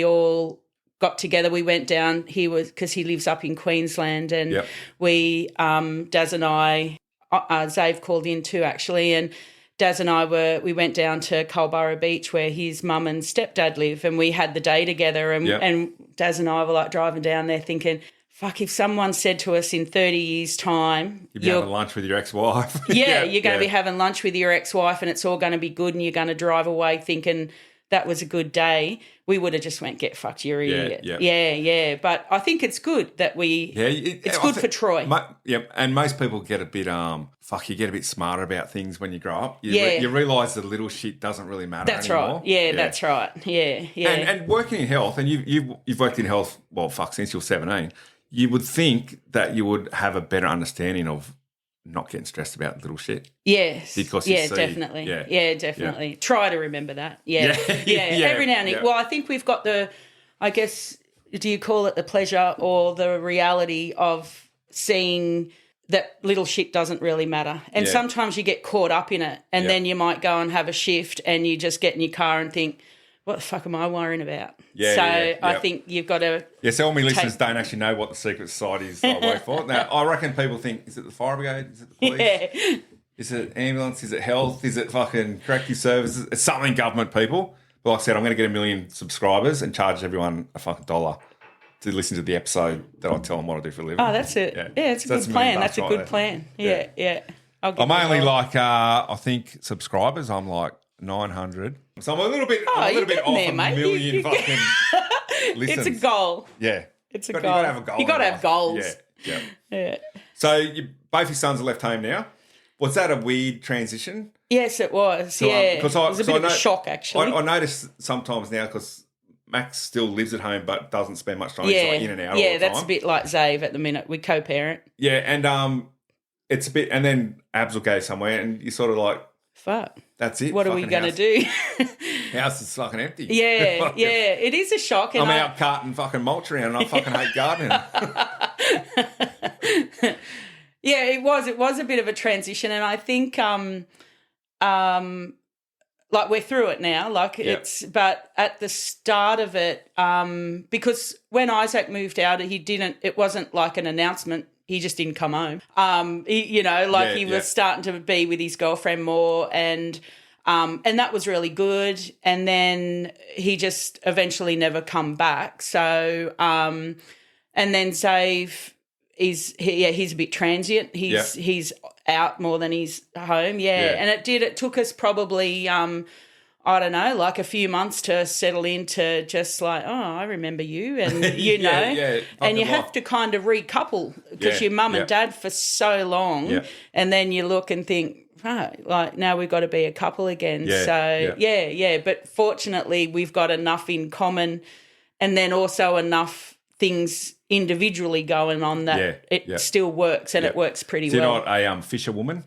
all got together. We went down. Because he lives up in Queensland, and we Daz and I, Zave called in too actually, and Daz and I we went down to Culburra Beach where his mum and stepdad live, and we had the day together, and Daz and I were like driving down there thinking, fuck, if someone said to us in 30 years' time... You'll be having lunch with your ex-wife. You're going to be having lunch with your ex-wife and it's all going to be good and you're going to drive away thinking that was a good day, we would have just went, get fucked, you're an idiot. Yeah. But I think it's good that we... it's good for Troy. And most people get a bit... you get a bit smarter about things when you grow up. You realise the little shit doesn't really matter anymore. Right. Yeah, that's right. Yeah. And working in health, and you've worked in health, since you were 17... You would think that you would have a better understanding of not getting stressed about little shit. Yes. Because you see, definitely. Yeah, definitely. Yeah. Try to remember that. Yeah. Every now and then. Well, I think we've got I guess, do you call it the pleasure or the reality of seeing that little shit doesn't really matter. And sometimes you get caught up in it, and then you might go and have a shift and you just get in your car and think, what the fuck am I worrying about? I think you've got to... Yeah, so all my listeners don't actually know what the secret societies I work for. Now, I reckon people think, is it the fire brigade? Is it the police? Yeah. Is it ambulance? Is it health? Is it fucking corrective services? It's something government, people. But like I said, I'm going to get 1 million subscribers and charge everyone a fucking $1 to listen to the episode that I tell them what I do for a living. Oh, that's it. Yeah, it's a good plan. That's a good plan. Yeah. I'm only like, I think subscribers, I'm like 900. So I'm a little bit off there, a million fucking listens. It's a goal. Yeah. It's a goal. You got to have a goal. You got to have goals. Yeah. So both your sons are left home now. Was that a weird transition? Yes, it was. It was a bit of a shock, actually. I notice sometimes now because Max still lives at home but doesn't spend much time. He's like in and out all the time. Yeah, that's a bit like Zave at the minute. We co-parent. Yeah, and it's a bit, and then Abs will go somewhere and you're sort of like, fuck. That's it. What are we going to do? House is fucking empty. Yeah. It is a shock. And I'm out carting fucking mulch around and I fucking hate gardening. Yeah, it was a bit of a transition, and I think like we're through it now. Like but at the start of it, because when Isaac moved out, it wasn't like an announcement. He just didn't come home. He was starting to be with his girlfriend more, and that was really good. And then he just eventually never come back. So, and then Zave he's a bit transient. He's out more than he's home. And it took us probably I don't know, like a few months to settle into just like, oh, I remember you, and and you have to kind of recouple because your mum and dad for so long, and then you look and think, right, like now we've got to be a couple again. But fortunately we've got enough in common, and then also enough things individually going on that it still works, and it works pretty well. You're not a fisherwoman?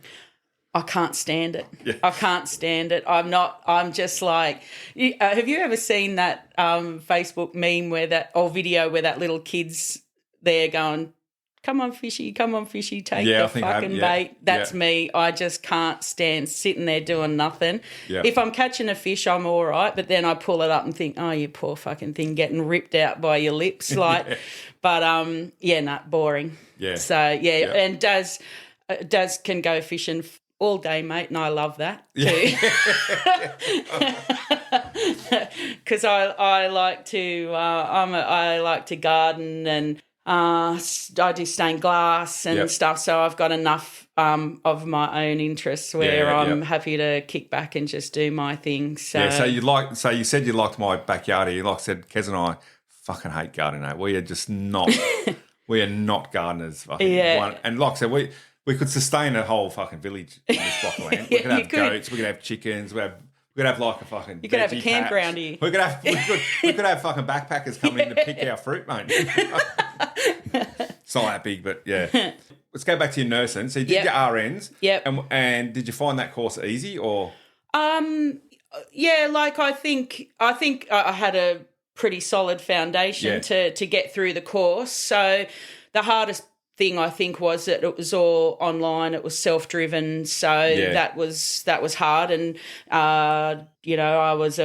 I can't stand it. Yeah. I can't stand it. I'm just like, have you ever seen that Facebook meme or video where that little kid's there going, come on, fishy, take the fucking bait. That's me. I just can't stand sitting there doing nothing. Yeah. If I'm catching a fish, I'm all right, but then I pull it up and think, oh, you poor fucking thing getting ripped out by your lips. Like, but boring. Yeah. So, and Daz can go fishing all day, mate, and I love that too. Because I like to I like to garden, and I do stained glass and stuff. So I've got enough of my own interests where I'm happy to kick back and just do my thing. So So you said you liked my backyard here. Like I said, Kez and I fucking hate gardening. We are just not. We are not gardeners. Fucking and like I said, we could sustain a whole fucking village in this block of land. We could have goats, we could have chickens, we could have like a fucking. You could have a campground here. We could have fucking backpackers coming in to pick our fruit, mate. It's not that big, but yeah. Let's go back to your nursing. So you did your RNs. Yep. And did you find that course easy or? Like I think I had a pretty solid foundation to get through the course. So the hardest thing I think was that it was all online, it was self-driven, so that was hard. And I was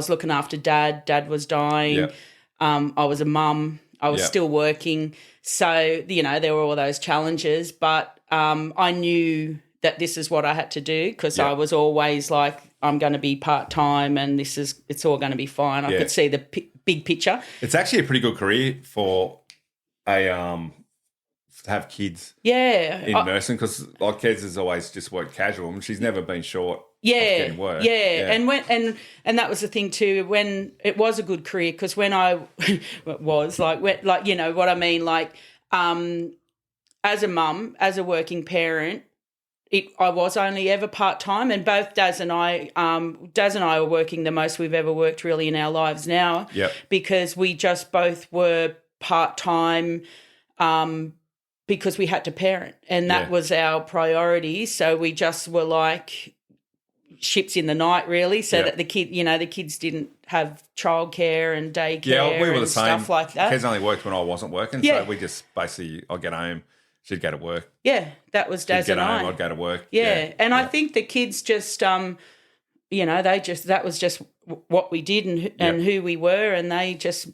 looking after Dad was dying. I was a mum, I was still working, so there were all those challenges, but I knew that this is what I had to do because I was always like, I'm going to be part-time and it's all going to be fine. I could see the big picture. It's actually a pretty good career for to have kids in nursing, because like Kez has always just worked casual and she's never been short of getting work. And that was the thing too, when it was a good career, because when I was like you know what I mean, like as a mum, as a working parent, I was only ever part-time, and both Daz and I are working the most we've ever worked really in our lives now, because we just both were part-time because we had to parent, and that was our priority. So we just were like ships in the night, really, so that the kids didn't have childcare and daycare we were the same. Stuff like that. Kez only worked when I wasn't working, so we just basically, I'd get home, she'd go to work. Yeah, that was Daz She'd and get home, I. I'd go to work. Yeah, and I think the kids just, that was just what we did and who we were, and they just,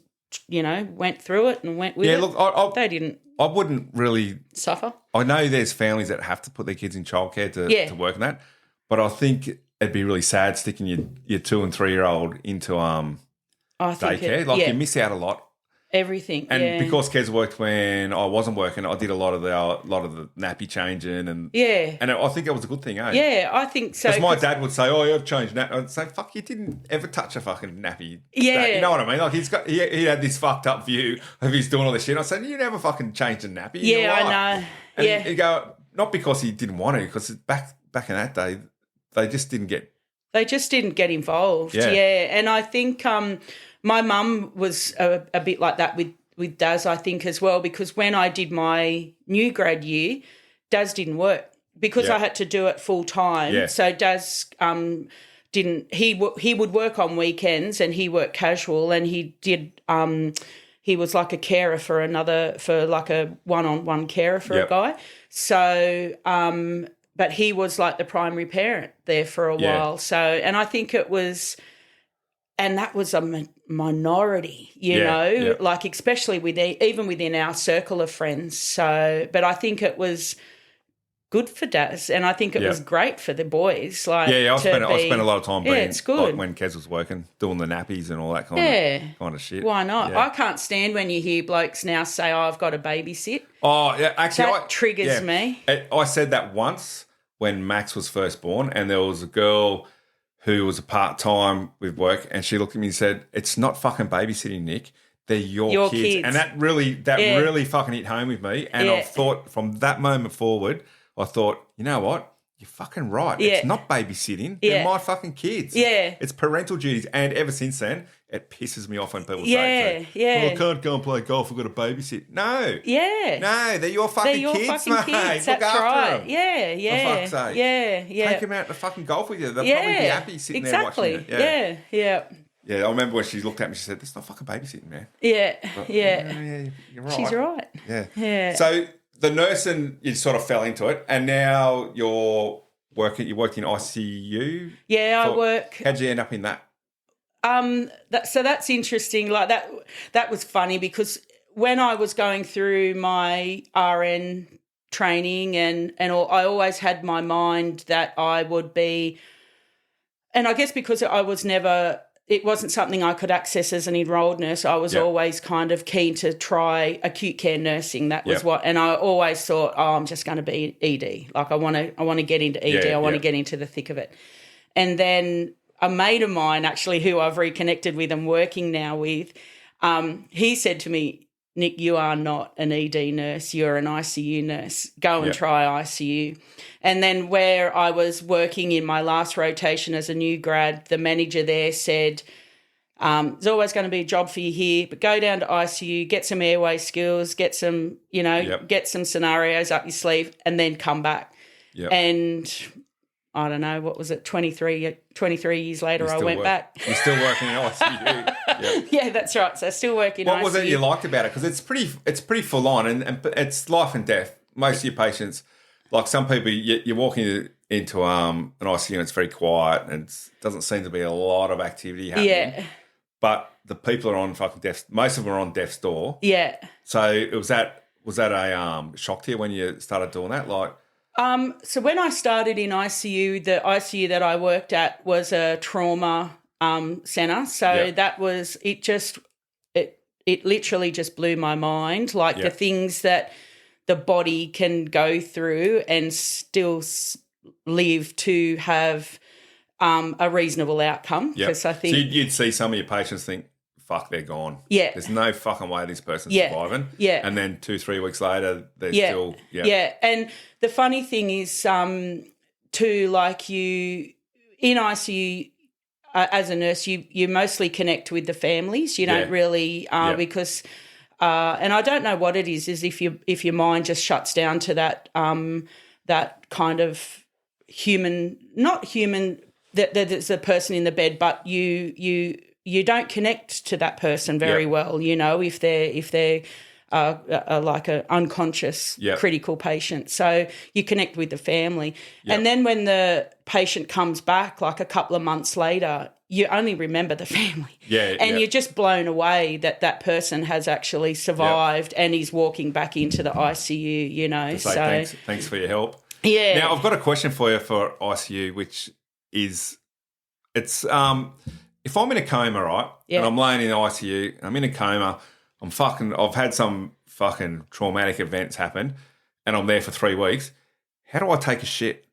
went through it and went with it. Yeah, look, they didn't. I wouldn't really suffer. I know there's families that have to put their kids in childcare to work in that, but I think it'd be really sad sticking your 2 and 3 year old into daycare. You miss out a lot. Everything, and because Kez worked when I wasn't working, I did a lot of the nappy changing and I think it was a good thing, eh? Yeah, I think so. Because my dad would say, "Oh, you've changed nappy." I'd say, "Fuck, you didn't ever touch a fucking nappy." Yeah, you know what I mean? Like he had this fucked up view of he's doing all this shit. I said, "You never fucking changed a nappy." Yeah, in your life. I know. And he'd go, not because he didn't want to, because back in that day, they just didn't get. They just didn't get involved. Yeah, and I think my mum was a bit like that with Daz, I think, as well, because when I did my new grad year, Daz didn't work because I had to do it full time. Yeah. So Daz didn't. He would work on weekends and he worked casual, and he did. He was like a carer for like a one-on-one carer for a guy. So, but he was like the primary parent there for a while. So, and I think it was. And that was a minority, you know, like especially even within our circle of friends. So, but I think it was good for Daz, and I think it was great for the boys. Like, I spent a lot of time being, it's good. Like when Kez was working, doing the nappies and all that kind of shit. Why not? Yeah. I can't stand when you hear blokes now say, "Oh, I've got to babysit." Oh, yeah, actually, that triggers me. I said that once when Max was first born, and there was a girl who was a part-time with work, and she looked at me and said, "It's not fucking babysitting, Nick. They're your kids." And that really fucking hit home with me. And I thought from that moment forward, I thought, you know what? You're fucking right. Yeah. It's not babysitting. They're my fucking kids. Yeah. It's parental duties. And ever since then, it pisses me off when people say, "Well, I can't go and play golf. I've got to babysit." No. Yeah. No, they're your fucking kids, mate. Kids. Look That's after right. them. Yeah, yeah. For fuck's sake. Yeah. Take them out to fucking golf with you. They'll probably be happy sitting there watching it. Yeah. Yeah, I remember when she looked at me, she said, "That's not fucking babysitting, man." Yeah. But, yeah, you're right. She's right. Yeah. So the nursing, you sort of fell into it, and now you worked in ICU? Yeah, I work. How'd you end up in that? So that's interesting. Like that was funny because when I was going through my RN training and all, I always had my mind that I would be, and I guess because it wasn't something I could access as an enrolled nurse, I was always kind of keen to try acute care nursing. That was and I always thought, I'm just going to be ED. Like I want to get into ED. I want to get into the thick of it. And then a mate of mine, actually, who I've reconnected with and working now with, he said to me, "Nick, you are not an ED nurse. You're an ICU nurse. Go and try ICU." And then where I was working in my last rotation as a new grad, the manager there said, "There's always going to be a job for you here, but go down to ICU, get some airway skills, get some, get some scenarios up your sleeve, and then come back." Yep. And I don't know, what was it, 23 years later, I went back. You're still working in ICU. Yep. Yeah, that's right. So still working in ICU. What was it you liked about it? Because it's pretty full on and it's life and death. Most of your patients, like some people, you're walking into an ICU and it's very quiet and it doesn't seem to be a lot of activity happening. Yeah. But the people are on fucking death's, most of them are on death's door. Yeah. So was that a shock to you when you started doing that? Like, so when I started in ICU, the ICU that I worked at was a trauma centre. So that was it literally just blew my mind, like the things that the body can go through and still live to have a reasonable outcome. Because I think so you'd see some of your patients think, "Fuck, they're gone. Yeah. There's no fucking way this person's surviving." Yeah. And then 2-3 weeks later, they're still... Yeah. And the funny thing is, too, like you, in ICU, as a nurse, you mostly connect with the families. You don't really because... and I don't know what it is if your mind just shuts down to that that kind of not human, that there's a person in the bed, but you don't connect to that person very well, if they're like an unconscious critical patient. So you connect with the family. Yep. And then when the patient comes back like a couple of months later, you only remember the family. Yeah. And you're just blown away that person has actually survived and is walking back into the ICU, you know. So thanks for your help. Yeah. Now, I've got a question for you for ICU, which is if I'm in a coma, right, and I'm laying in the ICU, I'm in a coma, I've had some fucking traumatic events happen and I'm there for 3 weeks. How do I take a shit?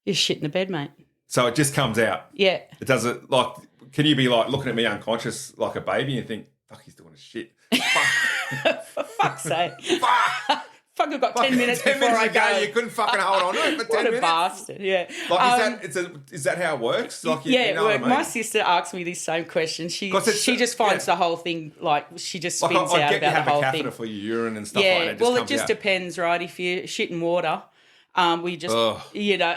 You shit in the bed, mate. So it just comes out. Yeah. It doesn't, like, can you be like looking at me unconscious like a baby and think, fuck, he's doing a shit. Fuck. For fuck's sake. Fuck. Fuck, I've got 10 minutes before I go. You couldn't fucking hold on to it for 10 minutes. What a bastard, yeah. Like, is that how it works? Like, it works. I mean? My sister asked me this same question. She just finds the whole thing, like, she just spins out about the whole thing. I get you have a catheter for your urine and stuff like that. Well, it just depends, right? If you're shitting water, we just, you know,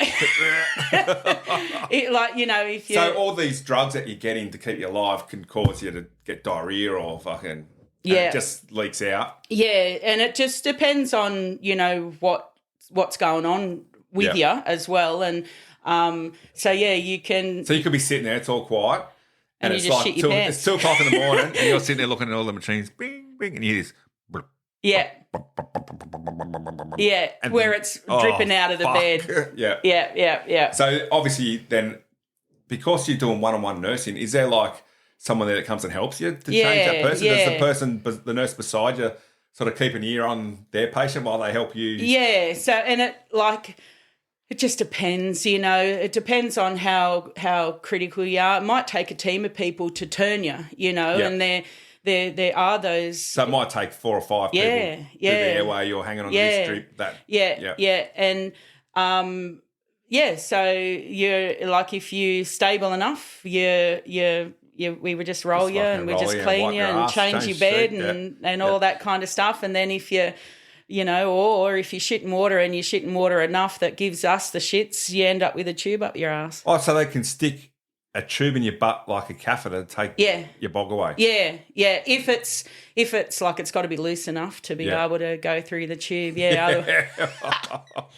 if you... So all these drugs that you're getting to keep you alive can cause you to get diarrhea or fucking... it just leaks out. Yeah, and it just depends on, you know, what's going on with you as well. And you can... So you could be sitting there, it's all quiet. And you just shit your pants. It's 2 o'clock in the morning and you're sitting there looking at all the machines, bing, bing, and you hear this... Yeah. Yeah, and where it's dripping out of the bed. Yeah. So obviously then, because you're doing one-on-one nursing, is there like someone there that comes and helps you to change that person? Does the nurse beside you sort of keep an ear on their patient while they help you? Yeah, so, and it just depends, you know. It depends on how critical you are. It might take a team of people to turn you, you know, and there are those... So it might take 4 or 5 people through the airway, you're hanging on this strip. And, so you're like, if you're stable enough, we would just roll you and we just clean you and change your bed and all that kind of stuff. And then if you know, or if you're shitting water and you're shitting water enough that gives us the shits, you end up with a tube up your ass. Oh, so they can stick a tube in your butt like a catheter to take your bog away. Yeah. If it's like, it's got to be loose enough to be able to go through the tube. Yeah.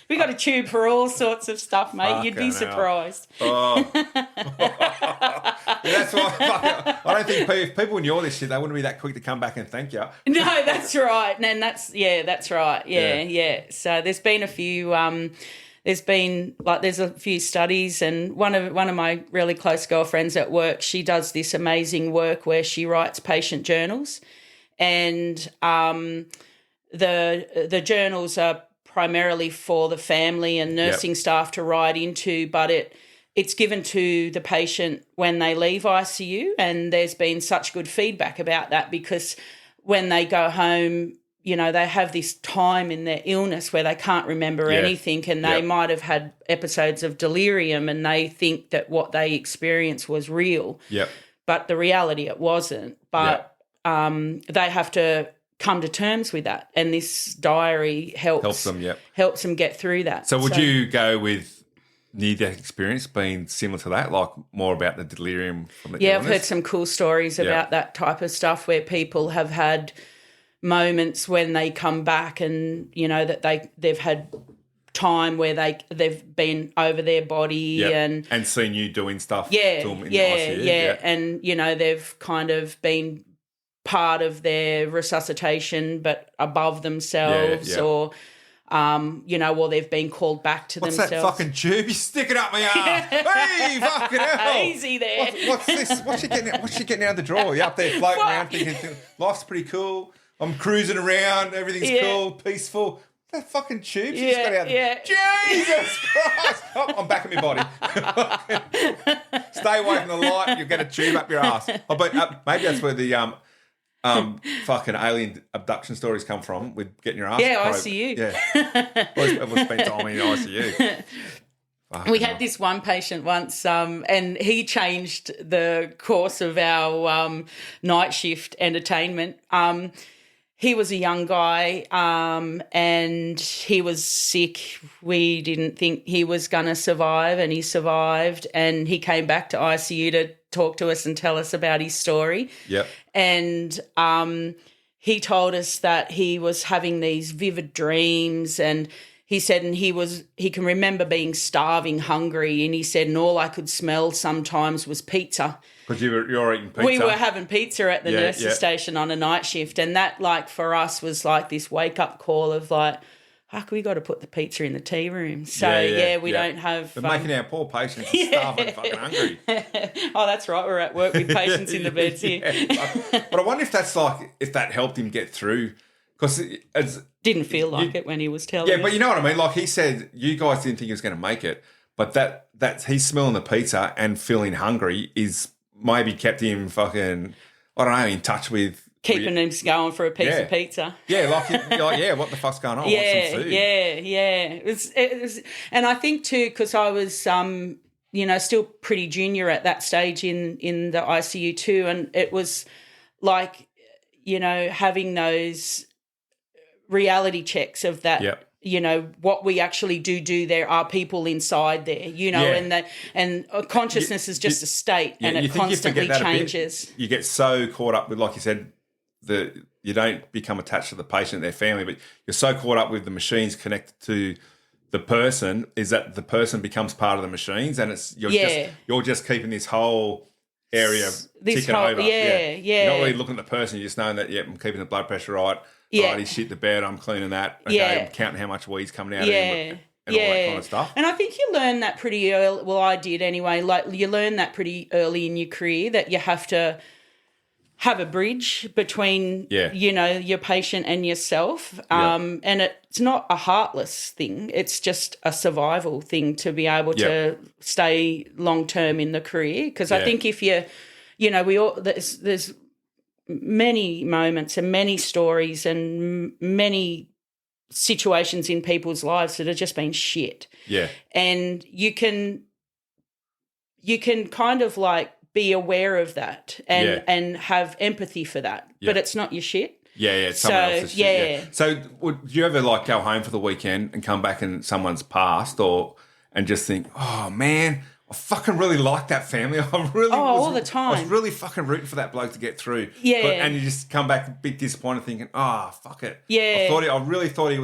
We got a tube for all sorts of stuff, mate. You'd be surprised. Oh. That's why I don't think if people knew all this shit, they wouldn't be that quick to come back and thank you. No, that's right. And that's right. Yeah. So there's been a few there's a few studies, and one of my really close girlfriends at work, she does this amazing work where she writes patient journals, and the journals are primarily for the family and nursing staff to write into, but it's given to the patient when they leave ICU, and there's been such good feedback about that, because when they go home, you know, they have this time in their illness where they can't remember anything, and they might have had episodes of delirium and they think that what they experienced was real. Yep. But the reality, it wasn't. But they have to come to terms with that, and this diary helps them get through that. So would you go with near-death experience being similar to that, like more about the delirium from the illness? I've heard some cool stories about that type of stuff where people have had moments when they come back, and you know that they've had time where they've been over their body and seen you doing stuff to them in the ICU. And you know they've kind of been part of their resuscitation but above themselves, or you know, or they've been called back to themselves. What's that fucking tube you sticking up my ass? Hey, fucking hell! Easy there. What's this? What's she getting out of the drawer? You're up there floating around thinking life's pretty cool. I'm cruising around, everything's cool, peaceful. That fucking tube she's got out there. Jesus Christ! Oh, I'm back in my body. Stay away from the light, you'll get a tube up your ass. Oh, but maybe that's where the fucking alien abduction stories come from, with getting your ass probed. ICU. Yeah. Most people spend time in the ICU. We had this one patient once, and he changed the course of our night shift entertainment. He was a young guy, and he was sick. We didn't think he was going to survive, and he survived, and he came back to ICU to talk to us and tell us about his story. Yep. And he told us that he was having these vivid dreams, and he said, and he can remember being starving, hungry, and he said, and all I could smell sometimes was pizza. Because you're eating pizza. We were having pizza at the nurse's station on a night shift, and that, like, for us was like this wake-up call of like, fuck, we got to put the pizza in the tea room. So, we don't have... They're making our poor patients starving, fucking hungry. Oh, that's right. We're at work with patients in the beds here. But I wonder if that's like, if that helped him get through. Because didn't feel like it when he was telling us. Yeah, but you know what I mean? Like he said, you guys didn't think he was going to make it, but that's he's smelling the pizza and feeling hungry is maybe kept him fucking, I don't know, in touch with... Keeping him going for a piece of pizza. Yeah, like, what the fuck's going on? Yeah, want some food. It was, and I think too, because I was, still pretty junior at that stage in the ICU too, and it was like, having those reality checks of that, what we actually do. There are people inside there, and consciousness is just a state, and it constantly changes. You get so caught up with, like you said, you don't become attached to the patient, their family, but you're so caught up with the machines connected to the person, is that the person becomes part of the machines, and you're just keeping this whole area ticking over. You're not really looking at the person. You're just knowing that I'm keeping the blood pressure right. Right, he's shit the bed. I'm cleaning that. Okay, I'm counting how much weed's coming out of him. And all that kind of stuff. And I think you learn that pretty early. Well, I did anyway. Like, you learn that pretty early in your career, that you have to have a bridge between, your patient and yourself. And it's not a heartless thing. It's just a survival thing to be able to stay long-term in the career. Because I think if there's many moments and many stories and many situations in people's lives that have just been shit. Yeah. And you can kind of like be aware of that and have empathy for that. But it's not your shit. Yeah, it's someone else's shit. Yeah. So would you ever like go home for the weekend and come back and someone's passed and just think, oh man, I fucking really like that family. All the time. I was really fucking rooting for that bloke to get through. Yeah. And you just come back a bit disappointed thinking, fuck it. Yeah. I really thought he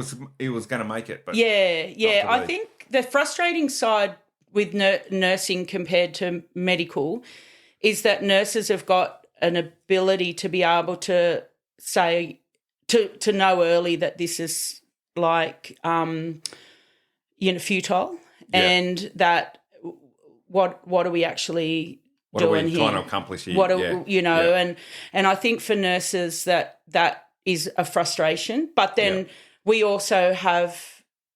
was going to make it. But yeah. I think the frustrating side with nursing compared to medical is that nurses have got an ability to be able to say, to know early that this is like, futile, and that what are we actually doing here? What are we trying to accomplish here? And I think for nurses that is a frustration. But then we also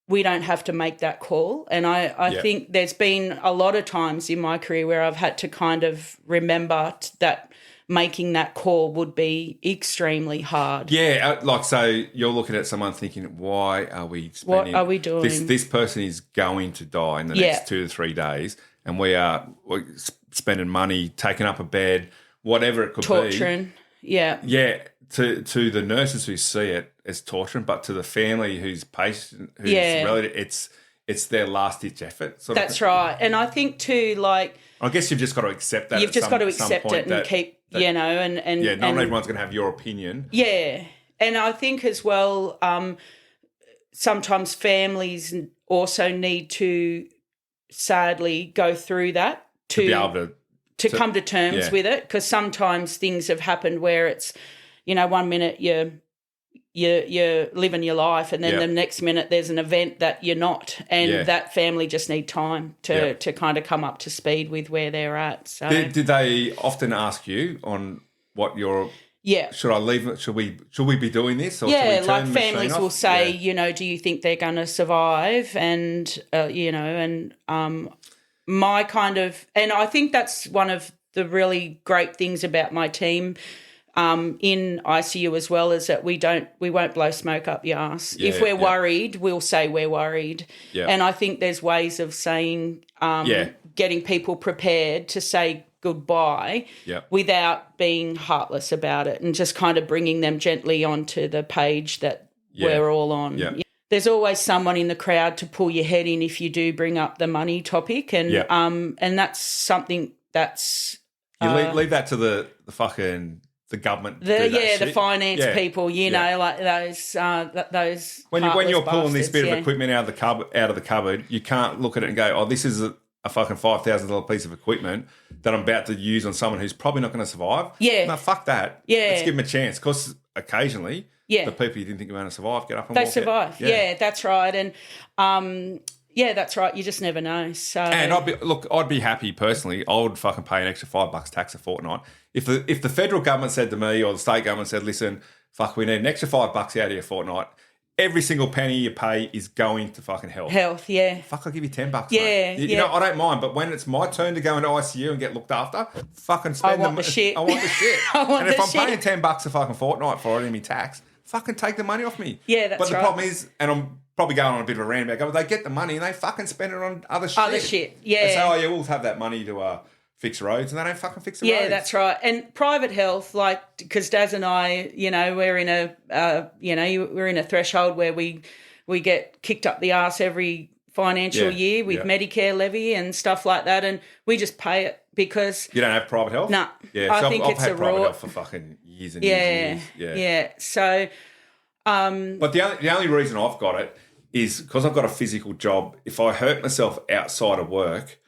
we don't have to make that call. And I think there's been a lot of times in my career where I've had to kind of remember that making that call would be extremely hard. Yeah, so you're looking at someone thinking, why are we spending... What are we doing? This person is going to die in the next 2 to 3 days, and we're spending money, taking up a bed, whatever it could be. Torturing, yeah. Yeah, to the nurses who see it as torturing, but to the family whose patient, who's relative, it's their last-ditch effort. That's right. And I think too, like... I guess you've just got to accept that. You've just got to accept it and keep, not everyone's going to have your opinion. Yeah. And I think as well, sometimes families also need to sadly go through that to be able to come to terms with it, because sometimes things have happened where it's, 1 minute you're living your life, and then the next minute there's an event that you're not, and that family just need time to kind of come up to speed with where they're at. So did they often ask you on what your should I leave it? Should we be doing this? Or should we like families will say, do you think they're going to survive? And my kind of, and I think that's one of the really great things about my team. In ICU as well, is that we won't blow smoke up your ass. If we're worried, we'll say we're worried. And I think there's ways of saying, getting people prepared to say goodbye without being heartless about it, and just kind of bringing them gently onto the page that we're all on. There's always someone in the crowd to pull your head in if you do bring up the money topic, and that's something that's... You leave that to the fucking... the government. The finance people, you know, like those. When you're pulling this bit of yeah. equipment out of the cupboard, you can't look at it and go, "Oh, this is a fucking $5,000 piece of equipment that I'm about to use on someone who's probably not going to survive." Yeah. No, fuck that. Yeah. Let's give them a chance, because occasionally, the people you didn't think were going to survive get up and they walk survive. out. Yeah, that's right, and that's right. You just never know. So, and I'd be happy personally. I would fucking pay an extra $5 tax a fortnight if the federal government said to me, or the state government said, "Listen, fuck, we need an extra $5 out of your fortnight. Every single penny you pay is going to fucking health." Health, yeah. Fuck, I'll give you $10. Yeah, mate. You know, I don't mind, but when it's my turn to go into ICU and get looked after, fucking spend the shit. I want the shit. And if I'm paying $10 a fucking fortnight for it in my tax, fucking take the money off me. Yeah, that's right. But the problem is, and I'm probably going on a bit of a rant about it, they get the money and they fucking spend it on other shit. Other shit, yeah. They say, "Oh yeah, we'll have that money to fix roads," and they don't fucking fix the roads. Yeah, that's right. And private health, like, because Daz and I, you know, we're in a threshold where we get kicked up the arse every financial year with Medicare levy and stuff like that, and we just pay it because you don't have private health. No, yeah, I so think I've it's had a private raw health for fucking years and years and years. Yeah. So, but the only reason I've got it is because I've got a physical job. If I hurt myself outside of work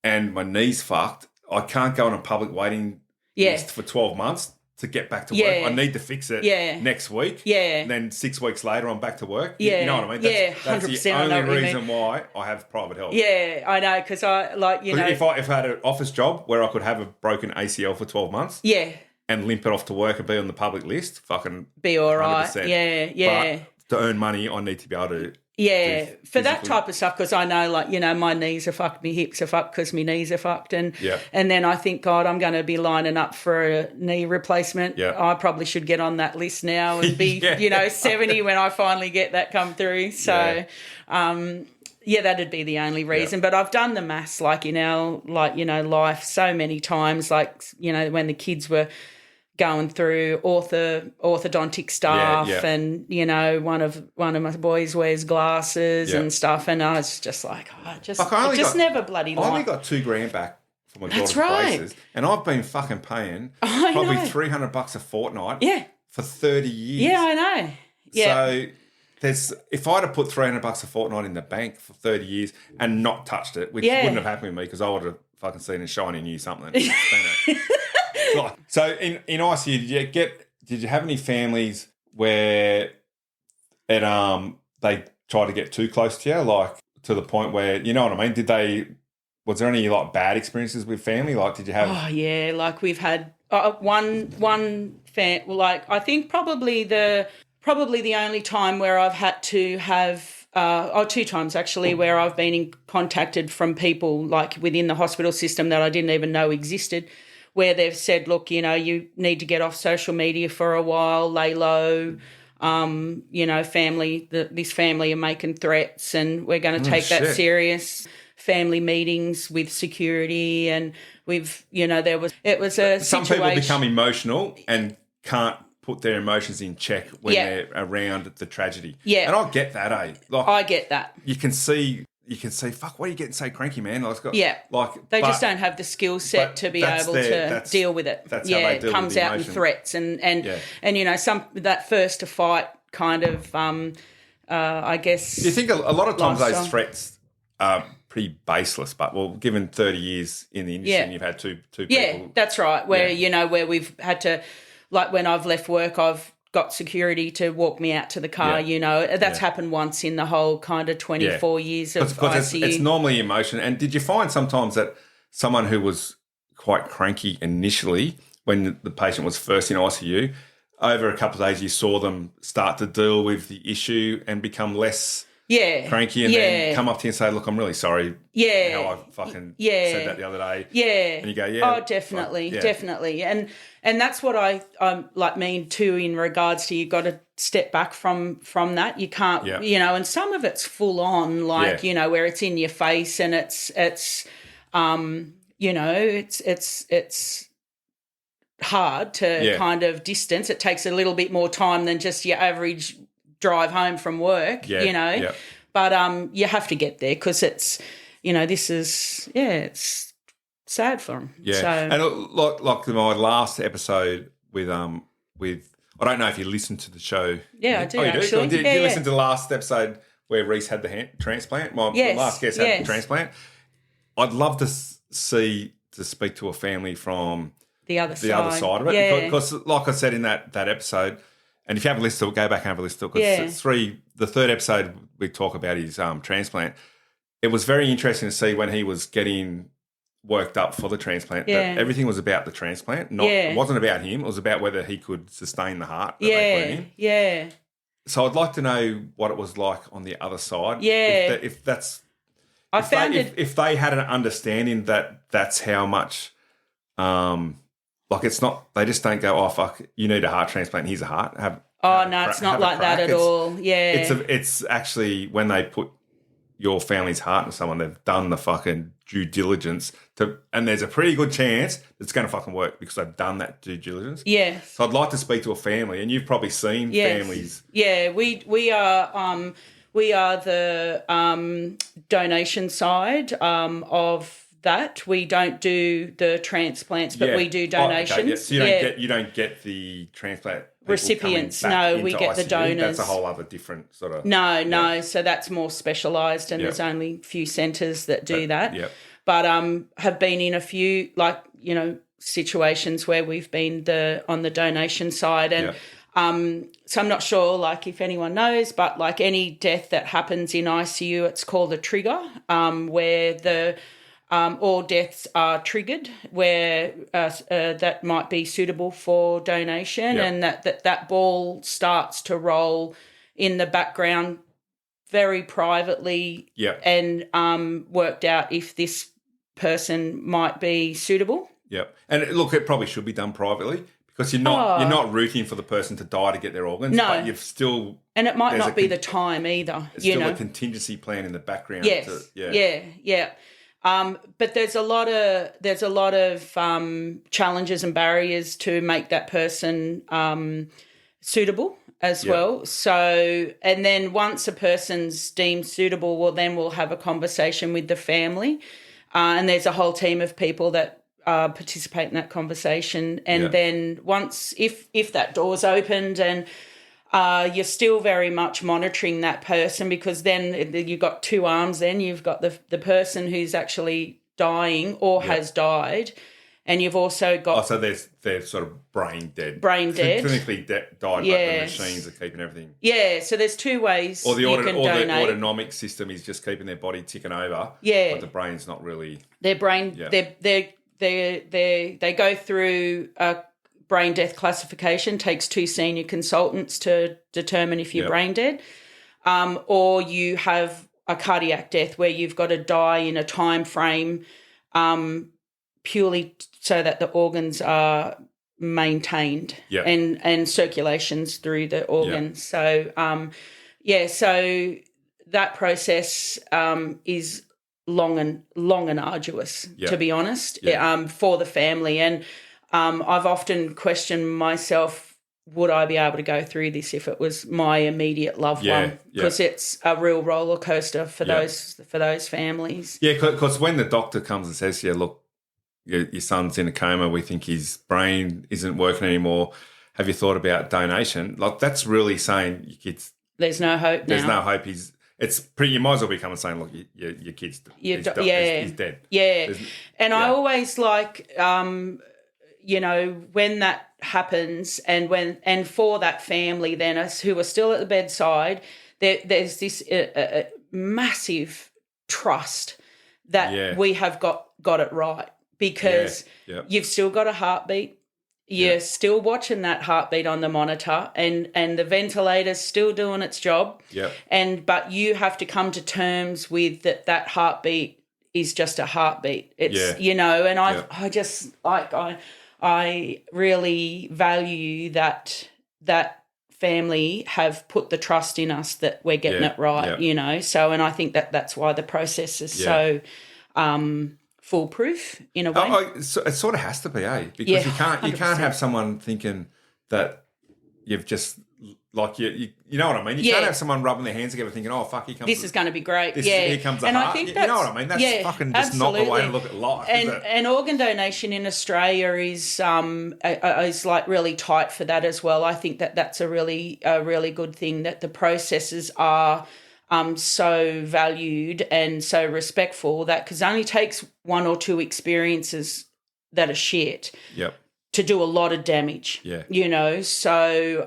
and my knee's fucked, I can't go on a public waiting list for 12 months to get back to work. I need to fix it next week. Yeah. And then 6 weeks later, I'm back to work. Yeah. You know what I mean? That's 100%. the only reason why I have private health. Yeah, I know, because if I had an office job where I could have a broken ACL for 12 months and limp it off to work and be on the public list, fucking be all right. 100%. Yeah. But to earn money, I need to be able to. Yeah, for that type of stuff, because I know, like, you know, my knees are fucked, my hips are fucked because my knees are fucked. And then I think, God, I'm going to be lining up for a knee replacement. Yeah. I probably should get on that list now and be, 70 when I finally get that come through. So, that'd be the only reason. But I've done the maths, like, in our, life so many times, like, you know, when the kids were going through orthodontic stuff and, you know, one of my boys wears glasses and stuff, and I was just like, never bloody I only got $2,000 back for my daughter's braces, and I've been fucking paying probably $300 a fortnight for 30 years. Yeah, I know. Yeah. So if I'd have put $300 a fortnight in the bank for 30 years and not touched it, which wouldn't have happened with me because I would have fucking seen a shiny new something and spent it. So in ICU, did you have any families where they tried to get too close to you, like to the point where, you know what I mean? Was there any like bad experiences with family? Like, did you have? Oh yeah, like we've had one like I think probably the only time where I've had to have. 2 times actually, where I've been contacted from people like within the hospital system that I didn't even know existed, where they've said, look, you know, you need to get off social media for a while, lay low, you know, this family are making threats and we're going to take that serious. Family meetings with security, and it was a Some situation. people become emotional and can't put their emotions in check when they're around the tragedy. Yeah. And I get that, Like, I get that. You can see, fuck, why are you getting so cranky, man? They just don't have the skill set to be able to deal with it. That's how they deal comes with the out emotion. in threats and you know, that first to fight kind of I guess. Do you think a lot of times those threats are pretty baseless, but given 30 years in the industry and you've had two people. Yeah, that's right. Where you know, where we've had to, like when I've left work, I've got security to walk me out to the car, you know. That's happened once in the whole kind of 24 years of ICU. It's normally emotion. And did you find sometimes that someone who was quite cranky initially when the patient was first in ICU, over a couple of days you saw them start to deal with the issue and become less cranky and then come up to you and say, look, I'm really sorry how I fucking said that the other day. Yeah. And you go, oh, definitely, definitely. And that's what I like mean too in regards to you got to step back from that. You can't, you know, and some of it's full on, like, you know, where it's in your face and it's you know, it's hard to kind of distance. It takes a little bit more time than just your average drive home from work, you know, but you have to get there because it's, you know, this is, it's sad for them. Yeah, So, and like my last episode with I don't know if you listened to the show. Yeah, I do, you actually. Did you listen to the last episode where Reese had the hand transplant? My last guest had the transplant. I'd love to speak to a family from the other side of it. Because like I said in that episode, and if you haven't listened to it, go back and have a listen to it. Because the third episode we talk about his transplant. It was very interesting to see when he was getting worked up for the transplant that everything was about the transplant. It wasn't about him. It was about whether he could sustain the heart that they put in him. Yeah. So I'd like to know what it was like on the other side. Yeah. If they had an understanding that that's how much, it's not, they just don't go, oh, fuck, you need a heart transplant, here's a heart. It's not like that at all. Yeah. It's actually when they put your family's heart into someone, they've done the fucking due diligence and there's a pretty good chance it's going to fucking work because they've done that due diligence. Yeah. So I'd like to speak to a family, and you've probably seen families. Yeah, we are the donation side of that. We don't do the transplants, but we do donations. So you don't get the transplant recipients. No, we get ICU. The donors. That's a whole other different sort of. No. So that's more specialised, and there's only a few centres that do that. Yep. But have been in a few situations where we've been on the donation side, and so I'm not sure if anyone knows, but any death that happens in ICU, it's called a trigger, where the all deaths are triggered, where that might be suitable for donation, and that ball starts to roll in the background very privately, and worked out if this person might be suitable. Yep. And look, it probably should be done privately because you're not rooting for the person to die to get their organs. No. But you've still... And it might not be the time either. It's still a contingency plan in the background. Yes. But there's a lot of challenges and barriers to make that person suitable as well. So, and then once a person's deemed suitable, well, then we'll have a conversation with the family. And there's a whole team of people that participate in that conversation. And then once, if that door's opened and you're still very much monitoring that person, because then you've got two arms, then you've got the person who's actually dying or has died, and you've also got... so they're sort of brain dead. Clinically died, but the machines are keeping everything. Yeah, so there's two ways you can donate. The autonomic system is just keeping their body ticking over. Yeah. But the brain's not really... Their brain... Yeah. They go through a brain death classification, takes two senior consultants to determine if you're brain dead, or you have a cardiac death where you've got to die in a time frame purely so that the organs are maintained and circulations through the organs. So, so that process is long and arduous, to be honest, for the family. And I've often questioned myself, would I be able to go through this if it was my immediate loved one? Because it's a real roller coaster for those families. Yeah, because when the doctor comes and says, look, your son's in a coma, we think his brain isn't working anymore, have you thought about donation? That's really saying your kid's... There's no hope now. There's no hope. You might as well be coming saying, look, your kid's he's dead. Yeah. I always when that happens and for that family then, us who are still at the bedside, there's this massive trust that we have got it right, because you've still got a heartbeat. You're still watching that heartbeat on the monitor, and the ventilator's still doing its job. But you have to come to terms with that heartbeat is just a heartbeat. It's and I just I really value that family have put the trust in us that we're getting it right, So, and I think that's why the process is so foolproof in a way. So it sort of has to be, because you can't have someone thinking that you've just like you know what I mean? You can't have someone rubbing their hands together thinking, oh, fuck, here comes this is going to be great. Here comes the heart. I think you know what I mean? That's fucking just absolutely. not the way to look at life, is it? And organ donation in Australia is like really tight for that as well. I think that's a really good thing, that the processes are so valued and so respectful, that because it only takes one or two experiences that are shit. Yep. To do a lot of damage, you know. So,